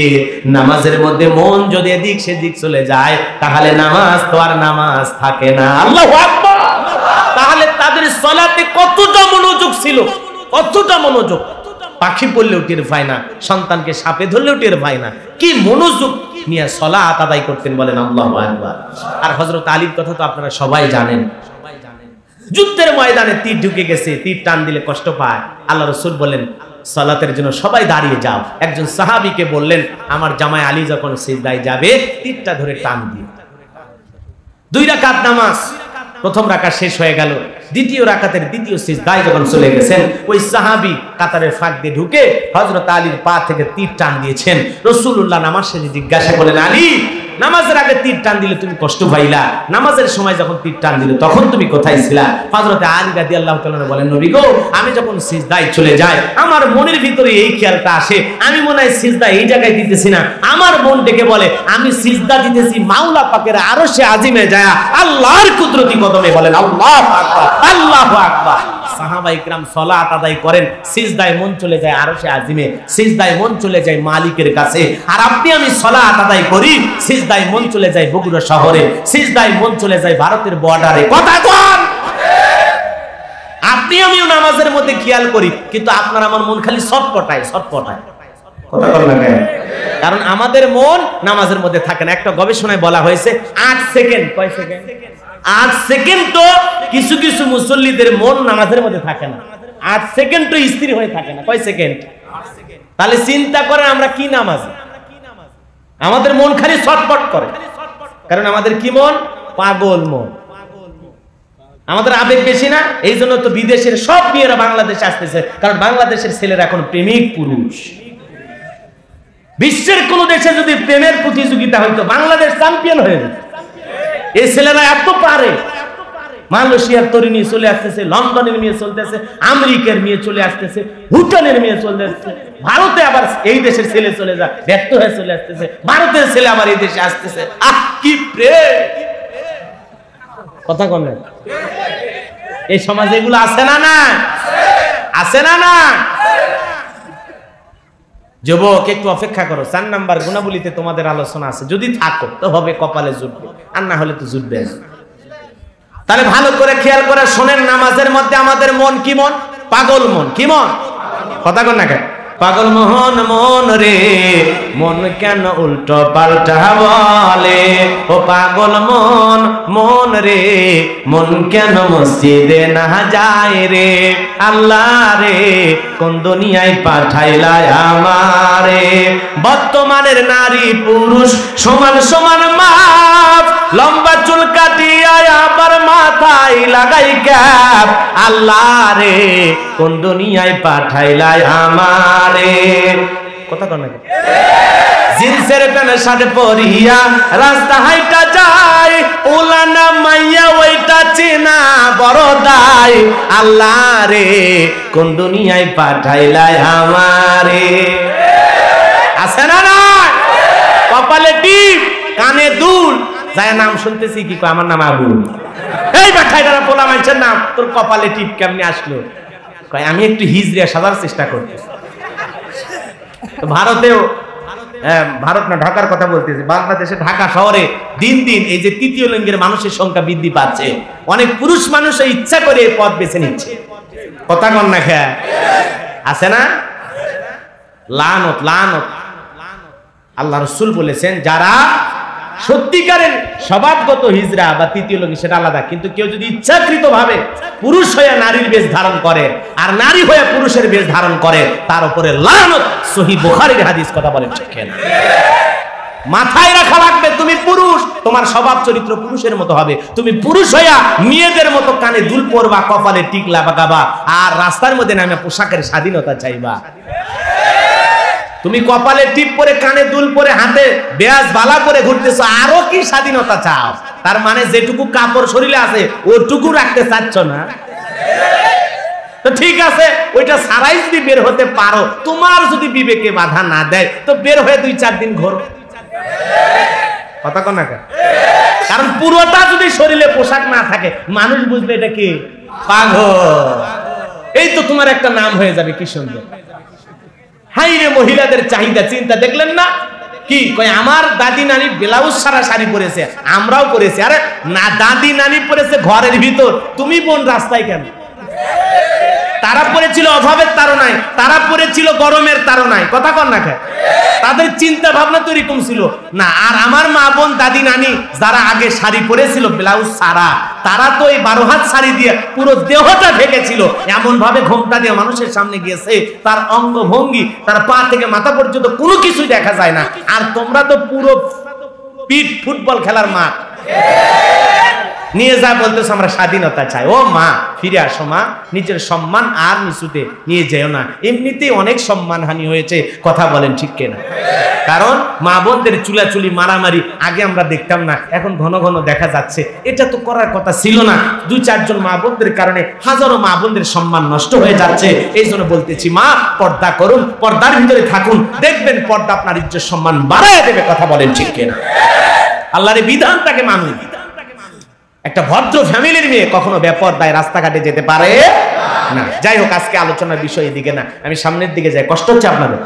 নামাজের মধ্যে মন যদি এদিক সেদিক চলে যায়, তাহলে নামাজ তো আর নামাজ থাকে না। আল্লাহু আকবার। তাহলে তাদের সালাতে কতটা মনোযোগ ছিল, কতটা মনোযোগ। পাখি পড়লেও টের পায় না, সন্তানকে সাপে ধরলেও টের পায় না। কি মনোযোগ নিয়ে সালাত আদায় করতেন, বলেন আল্লাহু আকবার। আর হযরত আলীর কথা তো আপনারা সবাই জানেন। যুদ্ধের ময়দানে তীর ঢুকে গেছে, তীর টান দিলে কষ্ট পায়। আল্লাহ রাসূল বলেন, সালাতের জন্য সবাই দাঁড়িয়ে যাও। একজন সাহাবীকে বললেন, আমার জামাই আলী যখন সিজদায় যাবে, তীরটা ধরে টান দিয়ে। 2 রাকাত নামাজ, প্রথম রাকাত শেষ হয়ে গেল, দ্বিতীয় রাকাতের দ্বিতীয় সিজদায় যখন চলে গেছেন, ওই সাহাবী কাতারের ফাঁক দিয়ে ঢুকে হযরত আলীর পা থেকে তীর টান দিয়েছেন। রাসূলুল্লাহ নামাজ শেষে জিজ্ঞাসা করলেন, আলী, নামাজের আগে তীর টান দিলে তুমি কষ্ট পাইলা, নামাজের সময় যখন তীর টান দিলে তখন তুমি কোথায় ছিলা? হযরত আলী রাদিয়াল্লাহু তাআলা বলেন, নবী গো, আমি যখন সিজদায় চলে যাই, আমার মনের ভিতরে এই খেয়ালটা আসে, আমি মনে হয় সিজদা এই জায়গায় দিতেছি না। আমার মন ডেকে বলে, আমি সিজদা দিতেছি মাওলা পাকের আরশে আজিমে যায়, আল্লাহর কুদরতি কদমে। বলেন আল্লাহু আকবার, আল্লাহু আকবার। সাহাবায়ে কেরাম সালাত আদায় করেন, সিজদায় মন চলে যায় আরশে আজিমে, সিজদায় মন চলে যায় মালিকের কাছে। আর আপনি আমি সালাত আদায় করি, সিজদায় মন চলে যায় বগুড়া শহরে, সিজদায় মন চলে যায় ভারতের বর্ডারে। কথা কন। আপনি আমিও নামাজের মধ্যে খেয়াল করি, কিন্তু আপনার আমার মন খালি ছটপটায়। কথা বল না কেন? কারণ আমাদের মন নামাজের মধ্যে থাকে না। একটা গবেষণায় বলা হয়েছে 8 সেকেন্ড, কয় সেকেন্ড? 8 সেকেন্ড তো কিছু কিছু মুসল্লিদের মন নামাজের মধ্যে থাকে না। 8 সেকেন্ড তো স্থির হয়ে থাকে না। কয় সেকেন্ড? তাহলে চিন্তা করেন আমরা কি নামাজ, আমাদের মন খালি ছটপট করে। কারণ আমাদের কি মন? পাগল মন। আমাদের আবেগ বেশি না? এই জন্য তো বিদেশের সব মেয়েরা বাংলাদেশে আসতেছে, কারণ বাংলাদেশের ছেলেরা এখন প্রেমিক পুরুষ। বিশ্বের কোন দেশে যদি প্রেমের প্রতিযোগিতা হইতো, বাংলাদেশ চ্যাম্পিয়ন হয়ে যেত। এই ছেলেরা এত পারে। মালয়েশিয়ার তরুণী চলে আসতেছে, লন্ডনের মেয়ে চলতেছে, আমেরিকার মেয়ে চলে আসতেছে, ভুটানের মেয়ে চলে আসতেছে, ভারতে আবার এই দেশের ছেলে চলে যা ব্যর্থ হয়ে চলে আসতেছে, ভারতের ছেলে আবার এই দেশে আসতেছে। আহ, কি প্রেম! কথা কন না? এই সমাজে এগুলো আছে না? না আছে না? না। যুবক, একটু অপেক্ষা করো, 4 নাম্বার গুণাবলীতে তোমাদের আলোচনা আছে। যদি থাকো তো হবে, কপালে জুটবে, আর না হলে তো জুটবে না। তাহলে ভালো করে খেয়াল করে শোনেন, নামাজের মধ্যে আমাদের মন কি মন? পাগল মন। কি মন? কথা কন না কেন? পাগল মোহন মন রে, মন কেন উল্টো পাল্টা বলে? ও পাগল মন মন রে, মন কেন মসজিদে না যায় রে? আল্লাহ রে কোন দুনিয়ায় পাঠাইলা আমারে? বর্তমানের নারী পুরুষ সমান সমান মাপ, লম্বা চুল কাটিয়া আবার মাথায় লাগাই ক্যাপ। আল্লাহ রে কোন দুনিয়ায় পাঠাইলা আমারে? কথা কন না? জিন্সের প্যান্ট শার্ট পরিয়া রাস্তা হাইটা যায়, ওলানা মাইয়া ওইটা চেনা বড় দায়। আল্লাহ রে কোন দুনিয়ায় পাঠাইলা আমারে? আছে না না? কপালে টিপ, কানে দুল, যায় নাম শুনতেছি কি কয় আমার নাম আবু। এই বাঠাইটারা পোলা মানুষের নাম, তোর কপালে টিপ কেমনে আসলো? কয় আমি একটু হিজড়িয়া সাজার চেষ্টা করতেছি। ভারতেও, ভারত না ঢাকার কথা বলতেছি, বাংলাদেশে ঢাকা শহরে দিন দিন এই যে তৃতীয় লিঙ্গের মানুষের সংখ্যা বৃদ্ধি পাচ্ছে। অনেক পুরুষ মানুষ ইচ্ছা করে এই পথ বেছে নিচ্ছে। কথা কন না খেয়া? আছে না? লানত লানত। আল্লাহ রাসূল বলেছেন যারা সত্যিকারের স্বভাবগত হিজড়া বা তৃতীয় লিঙ্গ সেটা আলাদা, কিন্তু কেউ যদি ইচ্ছাকৃত ভাবে পুরুষ হয়ে নারীর বেশ ধারণ করে আর নারী হয়ে পুরুষের বেশ ধারণ করে, তার উপরে লানত। সহিহ বুখারীর হাদিস। কথা বলেন ঠিক না? মাথায় রাখা লাগবে, তুমি পুরুষ, তোমার স্বভাব চরিত্র পুরুষের মতো হবে। তুমি পুরুষ হইয়া মেয়েদের মতো কানে দুল পরবা, কপালে টিক লাগাবা, আর রাস্তার মধ্যে নামে পোশাকের স্বাধীনতা চাইবা। তুমি কপালে টিপ পরে, কানে দুল পরে, হাতে বেয়াজ বালা করে ঘুরতেছো, আরো কি স্বাধীনতা চাও? তার মানে যেটুকু কাপড় শরীরে আছে ওটুকু রাখতে চাচ্ছ না? তো ঠিক আছে, ওইটা সারাই যদি বের হতে পারো, তোমার যদি বিবেকে বাধা না দেয়, তো বের হয়ে 2-4 দিন ঘোরো। কথা কন না? কারণ পুরোটা যদি শরীরে পোশাক না থাকে, মানুষ বুঝবে এটা কি পাগল। এই তো তোমার একটা নাম হয়ে যাবে, কি সুন্দর। হাই রে, মহিলাদের চাহিদা চিন্তা দেখলেন না? কি কয় আমার দাদি নানি ব্লাউজ সারা শাড়ি পরেছে, আমরাও পরেছি। আরে না, দাদি নানি পরেছে ঘরের ভিতর, তুমি বোন রাস্তায় কেন? তারা পরেছিল অভাবের তাড়নায়, তারা পরেছিল গরমের তাড়নায়। কথা কন না কেন? তাদের চিন্তা ভাবনা তো এরকম ছিল না। আর আমার মা বোন দাদি নানি যারা আগে শাড়ি পরেছিল ব্লাউজ সারা, তারা তো এই 12 হাত শাড়ি দিয়ে পুরো দেহটা ঢেকেছিল, এমন ভাবে ঘোমটা দিয়ে মানুষের সামনে গিয়েছে, তার অঙ্গভঙ্গি, তার পা থেকে মাথা পর্যন্ত কোনো কিছুই দেখা যায় না। আর তোমরা তো পুরো পিট ফুটবল খেলার মাঠ নিয়ে যা বলতেছো আমরা স্বাধীনতা চাই। ও মা, ফিরে আসো মা, নিজের সম্মান আর নিচুতে নিয়ে যেও না। এমনিতেই অনেক সম্মানহানি হয়েছে। কথা বলেন ঠিক কিনা? কারণ মা বোনদের চুলাচুলি মারামারি আগে আমরা দেখতাম না, এখন ঘন ঘন দেখা যাচ্ছে। এটা তো করার কথা ছিল না। 2-4 জন মা বোনদের কারণে হাজারো মা বোনদের সম্মান নষ্ট হয়ে যাচ্ছে। এই জন্য বলতেছি মা, পর্দা করুন, পর্দার ভিতরে থাকুন, দেখবেন পর্দা আপনার ইজ্জত সম্মান বাড়ায় দেবে। কথা বলেন ঠিক কিনা? আল্লাহর বিধানটাকে মানুন। একটা ভদ্র ফ্যামিলির মেয়ে কখনো বেপরদায় রাস্তাঘাটে যেতে পারে না। যাই হোক, আজকে আলোচনার বিষয় এদিকে না, আমি সামনের দিকে যাই। কষ্ট হচ্ছে আপনাদের?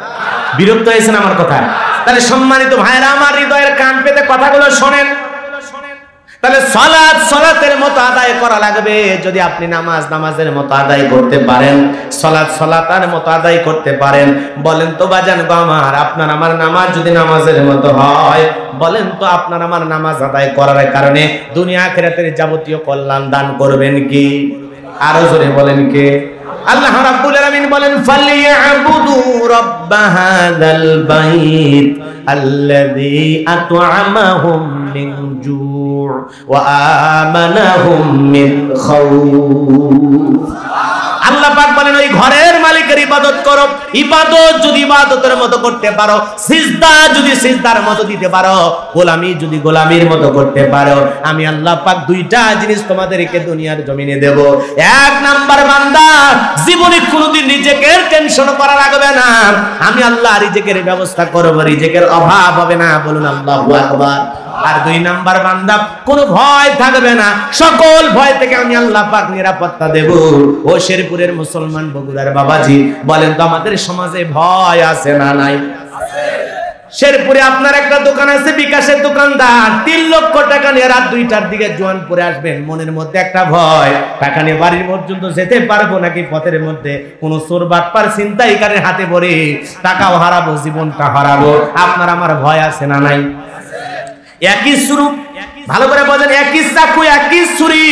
বিরক্ত হয়েছেন আমার কথা? তাহলে সম্মানিত ভাইরা আমার, হৃদয়ের কান পেতে কথাগুলো শোনেন। তাহলে সালাত সালাতের মতো আদায় করা লাগবে। যদি আপনি নামাজ নামাজের মতো আদায় করতে পারেন, সালাত সালাতের মতো আদায় করতে পারেন, বলেন তো বাজান গো আমার, আপনার আমার নামাজ যদি নামাজের মতো হয়, বলেন তো আপনার আমার নামাজ আদায় করার কারণে দুনিয়া আখিরাতের যাবতীয় কল্যাণ দান করবেন কি? আরো জোরে বলেন কে? আল্লাহ রাব্বুল আলামিন বলেন, ফালিয়াবুদু রাব্ব হাযাল বাইত আল্লাযী আত'আমাহুম মিন জু' ওয়া আমানাহুম মিন খাউফ। আল্লাহ পাক বলেন, ওই ঘরের মালিকের ইবাদত করো। ইবাদত যদি ইবাদতের মতো করতে পারো, সিজদা যদি সিজদার মতো দিতে পারো, গোলামি যদি গোলামির মতো করতে পারো, আমি আল্লাহ পাক 2টা জিনিস তোমাদেরকে দুনিয়ার জমিনে দেব। 1 নাম্বার, বান্দা জীবনে কোনোদিন রিজিকের টেনশন করা লাগবে না। আমি আল্লাহ রিজিকের ব্যবস্থা করব, রিজিকের অভাব হবে না। বলুন আল্লাহু আকবার। আর 2 নাম্বার, বান্দা কোনো ভয় থাকবে না, সকল ভয় থেকে আমি আল্লাহ পাক নিরাপত্তা দেব। ও শেরপুরের মুসলমান বগুড়ার বাবাজি, বলেন তো আমাদের সমাজে ভয় আছে না নাই? শেরপুরে আপনার একটা দোকান আছে, বিকাশের দোকানদার, 3 লক্ষ টাকা নিয়ে রাত 2টার দিকে জোয়ানপুরে আসবেন, মনের মধ্যে একটা ভয়, টাকা নিয়ে বাড়ির পর্যন্ত যেতে পারবো নাকি পথের মধ্যে কোনো চোর বাটপার ছিনতাইকারীর হাতে পড়ে টাকাও হারাবো, জীবনটা হারাবো। আপনার আমার ভয় আছে না নাই? একই স্বরূপ, ভালো করে বলেন, একই চাকু একই ছুরি,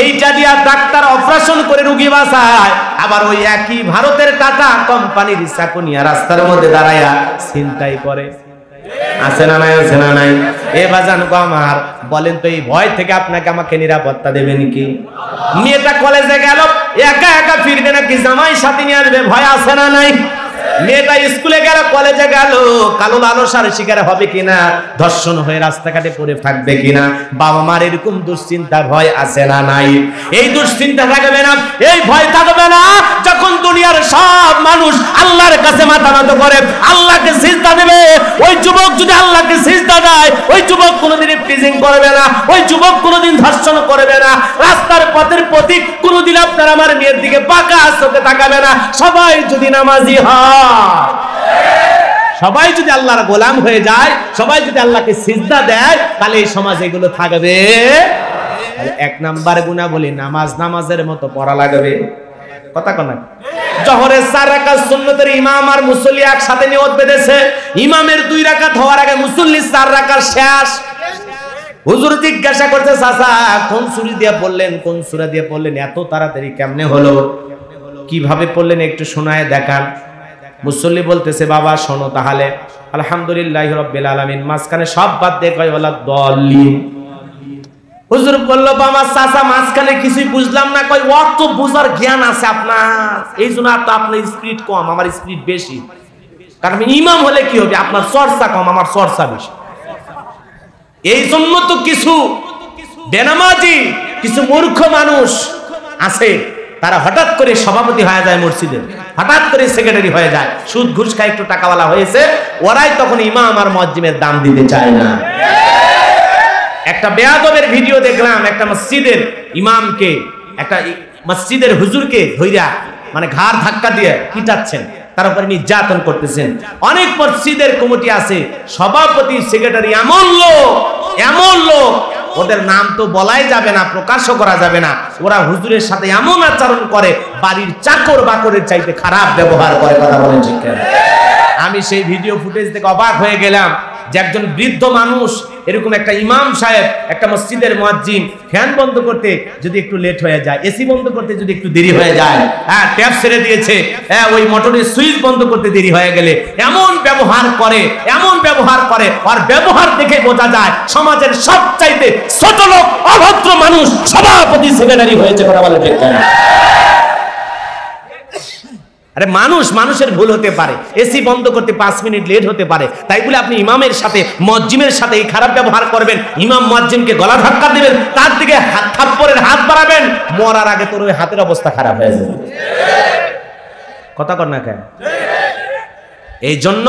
এইটা দিয়া ডাক্তার অপারেশন করে রোগী বাঁচায়, আবার ওই একই ভারতের টাটা কোম্পানির চাকু নিয়ে রাস্তার মধ্যে দাঁড়ায়া ছিনতাই করে। আছে না নাই? আছে না নাই? এ বাজান গো আমার, বলেন তো এই ভয় থেকে আপনাকে আমাকে নিরাপত্তা দেবেন কি? মেয়েটা কলেজে গেল, একা একা ফিরবে নাকি জামাই সাথে নিয়ে আসবে? ভয় আছে না নাই? মেয়েটা স্কুলে গেল, কলেজে গেল, কালো লালসার শিকার হবে কিনা, ধর্ষণ হয়ে রাস্তাঘাটে পড়ে থাকবে কিনা, বাবা মার এরকম দুশ্চিন্তা ভয় আছে না নাই? এই দুশ্চিন্তা থাকবে না, এই ভয় থাকবে না যখন দুনিয়ার সব মানুষ আল্লাহর কাছে মাথা নত করে, আল্লাহকে সিজদা দেবে। ওই যুবক যদি আল্লাহকে সিজদা দেয়, ওই যুবক কোনোদিন প্রিজিং করবে না, ওই যুবক কোনোদিন ধর্ষণ করবে না, রাস্তার পথের প্রতীক কোনোদিন আপনার আমার মেয়ের দিকে পাকা চোখে তাকাবে না। সবাই যদি নামাজি হয়, সবাই যদি আল্লাহর গোলাম হয়ে যায়, সবাই যদি আল্লাহকে সিজদা দেয়, তাহলে এই সমাজে এগুলো থাকবে। এক নাম্বার গুনাহ বলি, নামাজের মতো পড়া লাগবে। কথা কোন? জোহরের 4 রাকাত সুন্নতের ইমাম আর মুসল্লি একসাথে নিয়ত বেঁধেছে, ইমামের 2 রাকাত হওয়ার আগে মুসল্লি 4 রাকাত শেষ। হুজুর জিজ্ঞাসা করছে, চাচা কোন সূরা দিয়ে পড়লেন, কোন সূরা দিয়ে পড়লেন, এত তাড়াতাড়ি কেমনে হলো, কিভাবে পড়লেন একটু শোনায় দেখান। মুসল্লি বলতেছে, বাবা শোনো তাহলে, আলহামদুলিল্লাহি রাব্বিল আলামিন, মাঝখানে সব বাদ দিয়ে কয় ওয়ালা দলিন। হুজুর বলল, বাবা চাচা মাঝখানে কিছুই বুঝলাম না। কয় অত বুঝার জ্ঞান আছে আপনার, এই জন্য তো আপনার স্পিড কম, আমার স্পিড বেশি। কারণ আমি ইমাম হলে কি হবে, আপনার চর্চা কম, আমার চর্চা বেশি। এই জন্য তো কিছু বেনামাজি, কিছু মূর্খ মানুষ আছে, তারা হঠাৎ করে সভাপতি হয়ে যায় মসজিদের, হঠাৎ করে সেক্রেটারি হয়ে যায়, সুদ ঘুষ খায়, একটু টাকাওয়ালা হয়েছে, ওরাই তখন ইমাম আর মুয়াজ্জিমের দাম দিতে চায় না। একটা বেয়াদবের ভিডিও দেখলাম, একটা মসজিদের ইমামকে, একটা মসজিদের হুজুরকে ধইরা মানে ঘাড় ধাক্কা দিয়ে পিটাচ্ছেন, তার উপরে নির্যাতন করতেছেন। অনেক মসজিদের কমিটি আছে, সভাপতি সেক্রেটারি এমন লোক, ওদের নাম তো বলাই যাবে না, প্রকাশও করা যাবে না, ওরা হুজুরের সাথে এমন আচরণ করে, বাড়ির চাকর বাকরের চাইতে খারাপ ব্যবহার করে। কথা বলেন ঠিক না? আমি সেই ভিডিও ফুটেজ থেকে অবাক হয়ে গেলাম যে একজন বৃদ্ধ মানুষ, এরকম একটা ইমাম সাহেব, একটা মসজিদের মুয়াজ্জিন, ফ্যান বন্ধ করতে যদি একটু লেট হয়ে যায়, এসি বন্ধ করতে যদি একটু দেরি হয়ে যায়, ট্যাপ ছেড়ে দিয়েছে, ওই মোটরের সুইচ বন্ধ করতে দেরি হয়ে গেলে এমন ব্যবহার করে, আর ব্যবহার দেখে বোঝা যায় সমাজের সবচাইতে ছোট লোক, অভদ্র মানুষ সভাপতি সেক্রেটারি হয়েছে। কথা বলে ঠিক না? আরে মানুষের ভুল হতে পারে, এসি বন্ধ করতে 5 মিনিট লেট হতে পারে, তাই বলে আপনি ইমামের সাথে মুয়াজ্জিমের সাথে এই খারাপ ব্যবহার করবেন, ইমাম মুয়াজ্জিমকে গলা ধাক্কা দিবেন, তার দিকে থাপ্পড়ের হাত বাড়াবেন, মরার আগে তোর ওই হাতের অবস্থা খারাপ হয়ে যাবে। কথা কর না কেন? এই জন্য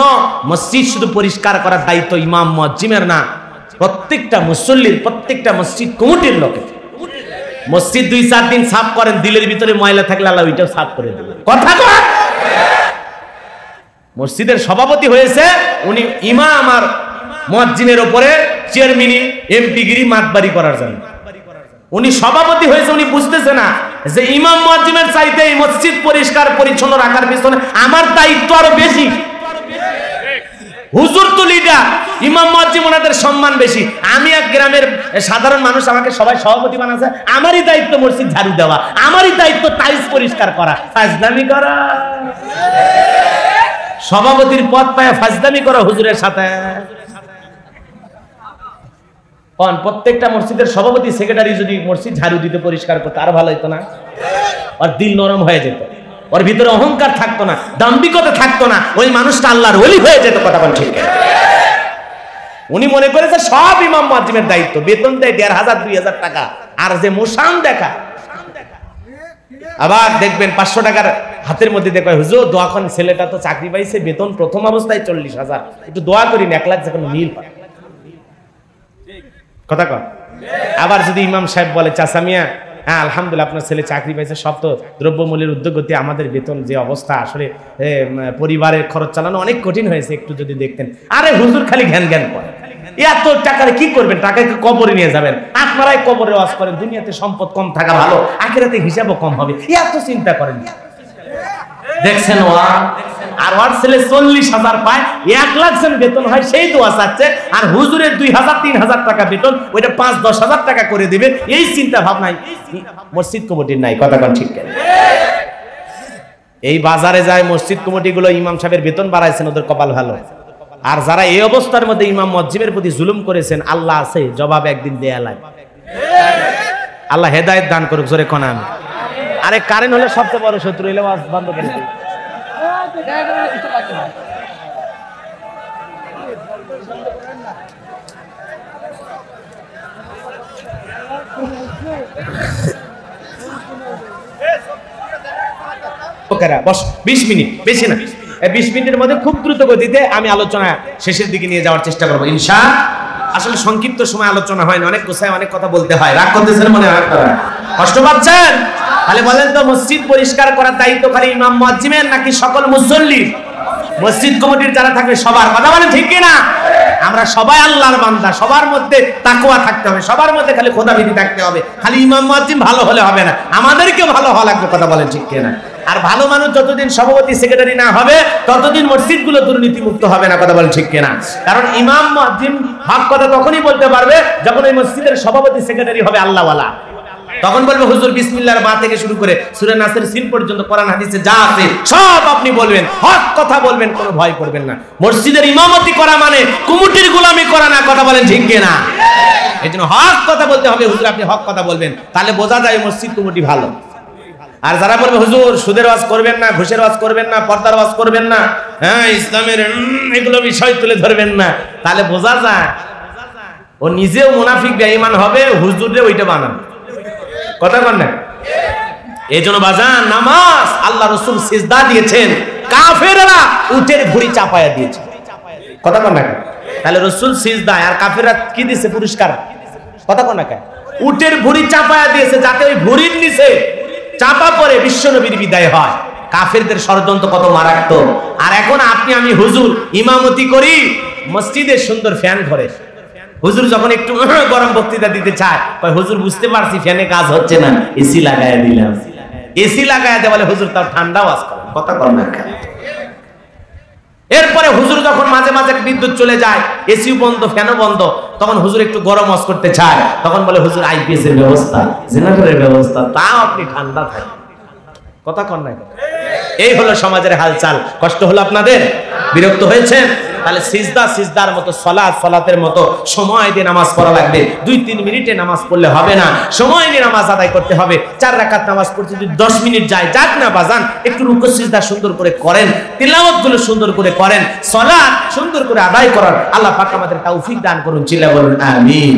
মসজিদ শুধু পরিষ্কার করার দায়িত্ব ইমাম মুয়াজ্জিমের না, প্রত্যেকটা মুসল্লির, প্রত্যেকটা মসজিদ কমিটির লোকের। মসজিদ 2-4 দিন সাফ করেন, দিলের ভিতরে ময়লা থাকলে আল্লাহ ওইটাও সাফ করে দেবে। কথা কর। মসজিদের সভাপতি হয়েছে উনি ইমাম আর মুয়াজ্জিনের উপরে চেয়ারম্যানি, এমপিগিরি মাতবাড়ি করার জন্য। উনি সভাপতি হয়েছে, উনি বুঝতেছে না যে ইমাম মুয়াজ্জিমের চাইতে এই মসজিদ পরিষ্কার পরিচ্ছন্ন রাখার পিছনে আমার দায়িত্ব আরো বেশি। হুজুর তো লিডার, ইমাম মুয়াজ্জিম ওনাদের সম্মান বেশি। আমি এক গ্রামের সাধারণ মানুষ, আমাকে সবাই সভাপতি বানাচ্ছে, আমারই দায়িত্ব মসজিদ ঝাড়ু দেওয়া, আমারই দায়িত্ব টাইলস পরিষ্কার করা, ফাজলামি করা, সভাপতির পদ পায় ফাজলামি করা হুজুরের সাথে। প্রত্যেকটা মসজিদের সভাপতি সেক্রেটারি যদি মসজিদ ঝাড়ু দিতে, পরিষ্কার করতে, আরো ভালো হতো না? আর দিল নরম হয়ে যেত, ওর ভিতরে অহংকার থাকতো না, দাম্ভিকতা থাকতো না, ওই মানুষটা আল্লাহর ওলি হয়ে যেত। কথা বল ঠিক। উনি মনে করেছে সব ইমাম মুয়াজ্জিমের দায়িত্ব, বেতন দেয় 1500-2000 টাকা, আর যে মোশান দেখা। আবার দেখবেন 500 টাকার হাতের মধ্যে দেখবে, হুজুর দোয়া করেন, ছেলেটা তো চাকরি পাইছে, বেতন প্রথম অবস্থায় 40,000, একটু দোয়া করি 1 লাখ যখন মিল হয়। কথা কর। আবার যদি ইমাম সাহেব বলে, চাচা মিয়া হ্যাঁ আলহামদুলিল্লাহ আপনার ছেলে চাকরি পাইছে, সব তো দ্রব্যমূল্যের ঊর্ধ্বগতি, আমাদের বেতন যে অবস্থা, আসলে পরিবারের খরচ চালানো অনেক কঠিন হয়েছে, একটু যদি দেখতেন। আরে হুজুর খালি ঘ্যান ঘ্যান করে, এত টাকারে কি করবেন? টাকাকে কবরে নিয়ে যাবেন, আপনারাই কবরে ওয়াজ করেন, দুনিয়াতে সম্পদ কম থাকা ভালো, আখিরাতে হিসাবও কম হবে, এত চিন্তা করেন। দেখছেন আর ওর ছেলে 40,000 পায়, 1 লাখ জন বেতন হয়, সেই দোয়া চাচ্ছে, আর হুজুরের 2,000-3,000 টাকা বেতন, ওইটা 5-10,000 টাকা করে দিবে, এই চিন্তা ভাবনাই মসজিদ কমিটির নাই। কথা কোন ঠিক কেন? এই বাজারে যায় মসজিদ কমিটিগুলো, ইমাম সাহেবের বেতন বাড়াইছেন, ওদের কপাল ভালো। আর যারা এই অবস্থার মধ্যে ইমাম মসজিদের প্রতি জুলুম করেছেন, আল্লাহ আছে, জবাব একদিন দেয়া লাগে। আল্লাহ হেদায়েত দান করুক, জোরে কোন আমি। আরে কারেন্ট হলে সবচেয়ে বড় শত্রু, এলে ওয়াজ বন্ধ করে দিই। বস 20 মিনিট, বেশি না, 20 মিনিটের মধ্যে খুব দ্রুত গতিতে আমি আলোচনা শেষের দিকে নিয়ে যাওয়ার চেষ্টা করবো ইনশাআল্লাহ। আসলে সংক্ষিপ্ত সময় আলোচনা হয় না, অনেক গোছায় অনেক কথা বলতে হয়। রাগ করতেছেন মনে হয়, কষ্ট পাচ্ছেন? তাহলে বলেন তো, মসজিদ পরিষ্কার করার দায়িত্ব খালি ইমাম মুয়াজ্জিমের নাকি সকল মুসল্লির? মসজিদ কমিটির যারা থাকবে সবার। কথা বলেন ঠিক কি না? আমরা সবাই আল্লাহর বান্দা, সবার মধ্যে তাকওয়া থাকতে হবে, সবার মধ্যে খালি খোদাভীতি থাকতে হবে। খালি ইমাম মুয়াজ্জিম ভালো হলে হবে না, আমাদেরকেও ভালো হওয়া লাগবে। কথা বলেন ঠিক কি না? আর ভালো মানুষ যতদিন সভাপতি সেক্রেটারি না হবে, ততদিন মসজিদগুলো দুর্নীতি মুক্ত হবে না। কথা বলেন ঠিক কি না? কারণ ইমাম মুয়াজ্জিম হক কথা তখনই বলতে পারবে যখন ওই মসজিদের সভাপতি সেক্রেটারি হবে আল্লাহওয়ালা। তখন বলবে হুজুর বিসমিল্লাহর বা থেকে শুরু করে সূরা নাসের সিন পর্যন্ত কোরআন হাদিসে যা আছে সব আপনি বলবেন, হক কথা বলবেন, কোনো ভয় করবেন না। মসজিদের ইমামতি করা মানে কমিটির গোলামি করা না। কথা বলেন ঠিক কি না? এইজন্য হক কথা বলতে হবে। হুজুর আপনি হক কথা বলবেন, তাহলে বোঝা যায় মসজিদ কমিটি ভালো। আর যারা বলবে হুজুর সুদের ওয়াজ করবেন না, ঘুষের ওয়াজ করবেন না, পর্দার ওয়াজ করবেন না, হ্যাঁ ইসলামের এগুলো বিষয় তুলে ধরবেন না, তাহলে বোঝা যায় ও নিজেও মুনাফিক বেঈমান হবে, হুজুরে ওইটা বানান। কথা বল না? এই জন্য বাজান, নামাজ আল্লাহ রাসূল সিজদা দিয়েছেন, কাফেররা উটের ভুঁড়ি চাপায়া দিয়েছে। কথা বল না? তাহলে রাসূল সিজদা, আর কাফেররা কি দিয়েছে পুরস্কার? কথা বল না? উটের ভুঁড়ি চাপায়া দিয়েছে, যাতে ওই ভুঁড়ির নিচে চাপা পড়ে বিশ্বনবীর বিদায় হয়। কাফেরদের ষড়যন্ত্র কত মারাত্মক। আর এখন আপনি আমি হুজুর ইমামতি করি, মসজিদে সুন্দর ফ্যান ঘরে, হুজুর যখন একটু গরম বক্তৃতা দিতে চায়, হুজুর বুঝতে পারছি ফ্যানে কাজ হচ্ছে না, এসি লাগায় দিলাম। এসি লাগায় দেয় বলে হুজুর তাও ঠান্ডা ওয়াজ করেন। কথা বল না? এরপরে হুজুর যখন মাঝে মাঝে বিদ্যুৎ চলে যায়, এসিও বন্ধ, ফ্যানও বন্ধ, তখন হুজুর একটু গরম ওয়াজ করতে চায়, তখন বলে হুজুর আইপিএস এর ব্যবস্থা, জেনারেটরের ব্যবস্থা, তাও আপনি ঠান্ডা থাকেন। কথা কন না? এই হলো সমাজের হালচাল। কষ্ট হলো আপনাদের? বিরক্ত হয়েছেন? তাহলে সিজদা সিজদার মতো, সালাত সালাতের মতো সময় দিয়ে নামাজ পড়া লাগবে। 2-3 মিনিটে নামাজ পড়লে হবে না, সময় নিয়ে নামাজ আদায় করতে হবে। 4 রাকাত নামাজ পড়তে যদি 10 মিনিট যায়, যাক না বাজান, একটু রুকু সিজদা সুন্দর করে করেন, তিলাওয়াত গুলো সুন্দর করে করেন, সালাত সুন্দর করে আদায় করার আল্লাহ পাক আমাদের তৌফিক দান করুন। চিল্লা বলুন আমিন।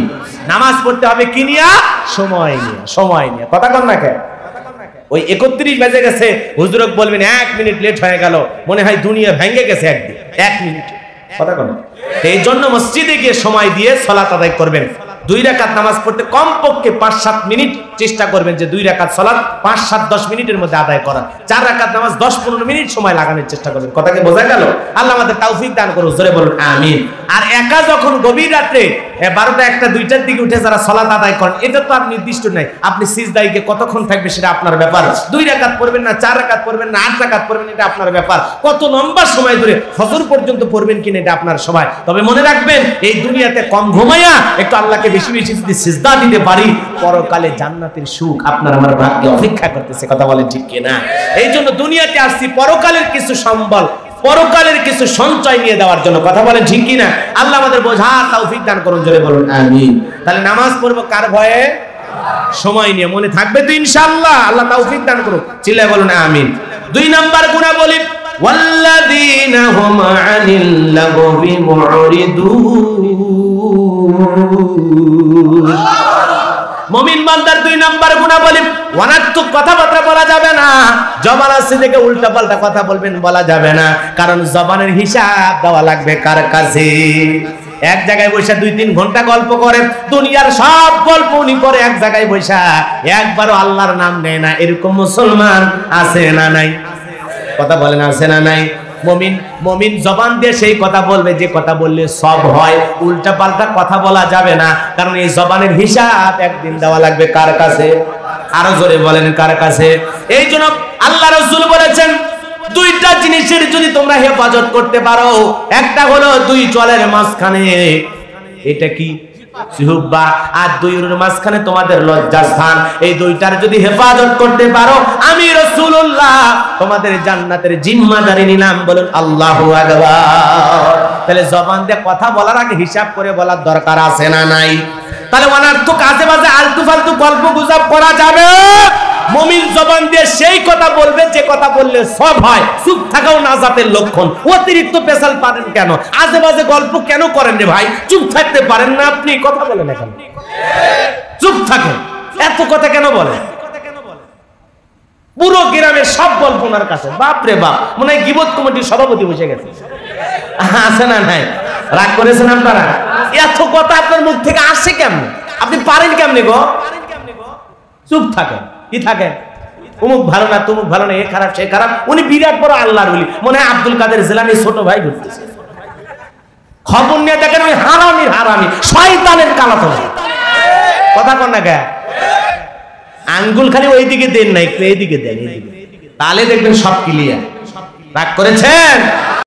নামাজ পড়তে হবে কি নিয়া? সময় নিয়ে, সময় নিয়ে। কথা কন না কেন? ওই 31 বেজে গেছে, হুজুরক বলবেন 1 মিনিট লেট হয়ে গেল, মনে হয় দুনিয়া ভেঙে গেছে একদিন, 1 মিনিট। কথা বলেন? এই জন্য মসজিদে গিয়ে সময় দিয়ে সালাত আদায় করবেন। 2 রাকাত নামাজ পড়তে কমপক্ষে 5-7 মিনিট চেষ্টা করবেন যে 2 রাকাত সালাত 5-7-10 মিনিটের মধ্যে আদায় করা। 4 রাকাত নামাজ 10-15 মিনিট সময় লাগানোর চেষ্টা করবেন। কথা কি বোঝা গেল? আল্লাহ আমাদের তৌফিক দান করুন। জোরে বলুন আমিন। আর একা যখন গভীর রাতে 12টা 1টা 2টার দিকে উঠে যারা সালাত আদায় করেন, এটা তো আর নির্দিষ্ট নাই, আপনি সিজদায় গিয়ে কতক্ষণ থাকবে সেটা আপনার ব্যাপার। 2 রাকাত পড়বেন না, 4 রাকাত পড়বেন না, 8 রাকাত পড়বেন, এটা আপনার ব্যাপার। কত লম্বা সময় ধরে ফজর পর্যন্ত পড়বেন কিনা এটা আপনার সময়। তবে মনে রাখবেন, এই দুনিয়াতে কম ঘুমাইয়া একটু আল্লাহকে বেশি বেশি যদি সিজদা দিতে পারি, পরকালে জান্নাতের সুখ আপনার আমার ভাগ্যে অপেক্ষা করতেছে। কথা বলেন ঠিক কিনা? এই জন্য দুনিয়াতে আসছি পরকালের কিছু সম্বল, পরকালের কিছু সঞ্চয় নিয়ে দেওয়ার জন্য। কথা বলেন ঠিক কিনা? আল্লাহ আমাদের বোঝার তৌফিক দান করুন। জোরে বলুন আমিন। তাহলে নামাজ পড়বো কার ভয়ে? সময় নিয়ে। মনে থাকবে তো ইনশাআল্লাহ? আল্লাহ তৌফিক দান করুন। চিল্লায় বলুন আমিন। 2 নাম্বার গুণাবলী, ওয়াল্লাযীনা হুম আনিল লাগবি মুরিদুন। মুমিন বান্দার 2 নাম্বার গুণাবলী, অনার্থক কথাবার্তা বলা যাবে না। জবান আছে থেকে উল্টাপাল্টা কথা বলবেন, বলা যাবে না, কারণ জবানের হিসাব দেওয়া লাগবে কার কাছে? এক জায়গায় বসে 2-3 ঘন্টা গল্প করে, দুনিয়ার সব গল্প উনি করে এক জায়গায় বসে, একবারও আল্লাহর নাম নেয় না। এরকম মুসলমান আছে না নাই? কথা বলেন আছে না নাই? মুমিন জবান দিয়ে সেই কথা বলবে যে কথা বললে সব হয়, উল্টা পাল্টা কথা বলা যাবে না, কারণ এই জবানের হিসাব একদিন দেওয়া লাগবে কার কাছে? আরো জোরে বলেন কার কাছে? এই জন্য আল্লাহ রাসূল বলেছেন, দুইটা জিনিসের যদি তোমরা হেফাজত করতে পারো, একটা হলো দুই চলের মাঝখানে, এটা কি জিহ্বা, আর দুইয়ের মাঝখানে তোমাদের লজ্জাস্থান, এই দুইটার যদি হেফাজত করতে পারো, আমি রাসূলুল্লাহ তোমাদের জান্নাতের জিম্মাদারি নিলাম। বলুন আল্লাহু আকবার। তাহলে জবান দিয়ে কথা বলার আগে হিসাব করে বলার দরকার আছে না নাই? তাহলে অনার্থক আজে বাজে আলতু ফালতু গল্প গুজব করা যাবে? মুমিন জবান দিয়ে সেই কথা বলবে যে কথা বললে সব হয়। চুপ থাকাও নাজাতের লক্ষণ। অতিরিক্ত পেশাল পারেন কেন? আজে বাজে গল্প কেন করেন রে ভাই? চুপ থাকতে পারেন না আপনি? কথা বলেন এখন, চুপ থাকেন, এত কথা কেন বলেন? পুরো গ্রামের সব গল্প ওনার কাছে। বাপ রে বাপ, মনে হয় গীবত কমিটির সভাপতি বসে গেছে। আছে না নাই? রাগ করেছেন আপনারা? এত কথা আপনার মুখ থেকে আসে কেমন? আপনি পারেন কেমনে গো? চুপ থাকেন। কি থাকে? অমুক ভালো না, তমুক ভালো না, এ খারাপ সে খারাপ। উনি বিরাট বড় আল্লাহর ওলি, মনে হয় আব্দুল কাদের জিলানী ছোট ভাই ঘুরতেছে। খবর নিয়ে দেখেন ওই হারামি শয়তানের কালাতো। কথা কন না কে? আঙ্গুল খালি ওই দিকে দেন না, একটু এইদিকে দেন, তাহলে দেখবেন সব ক্লিয়ার। রাগ করেছেন?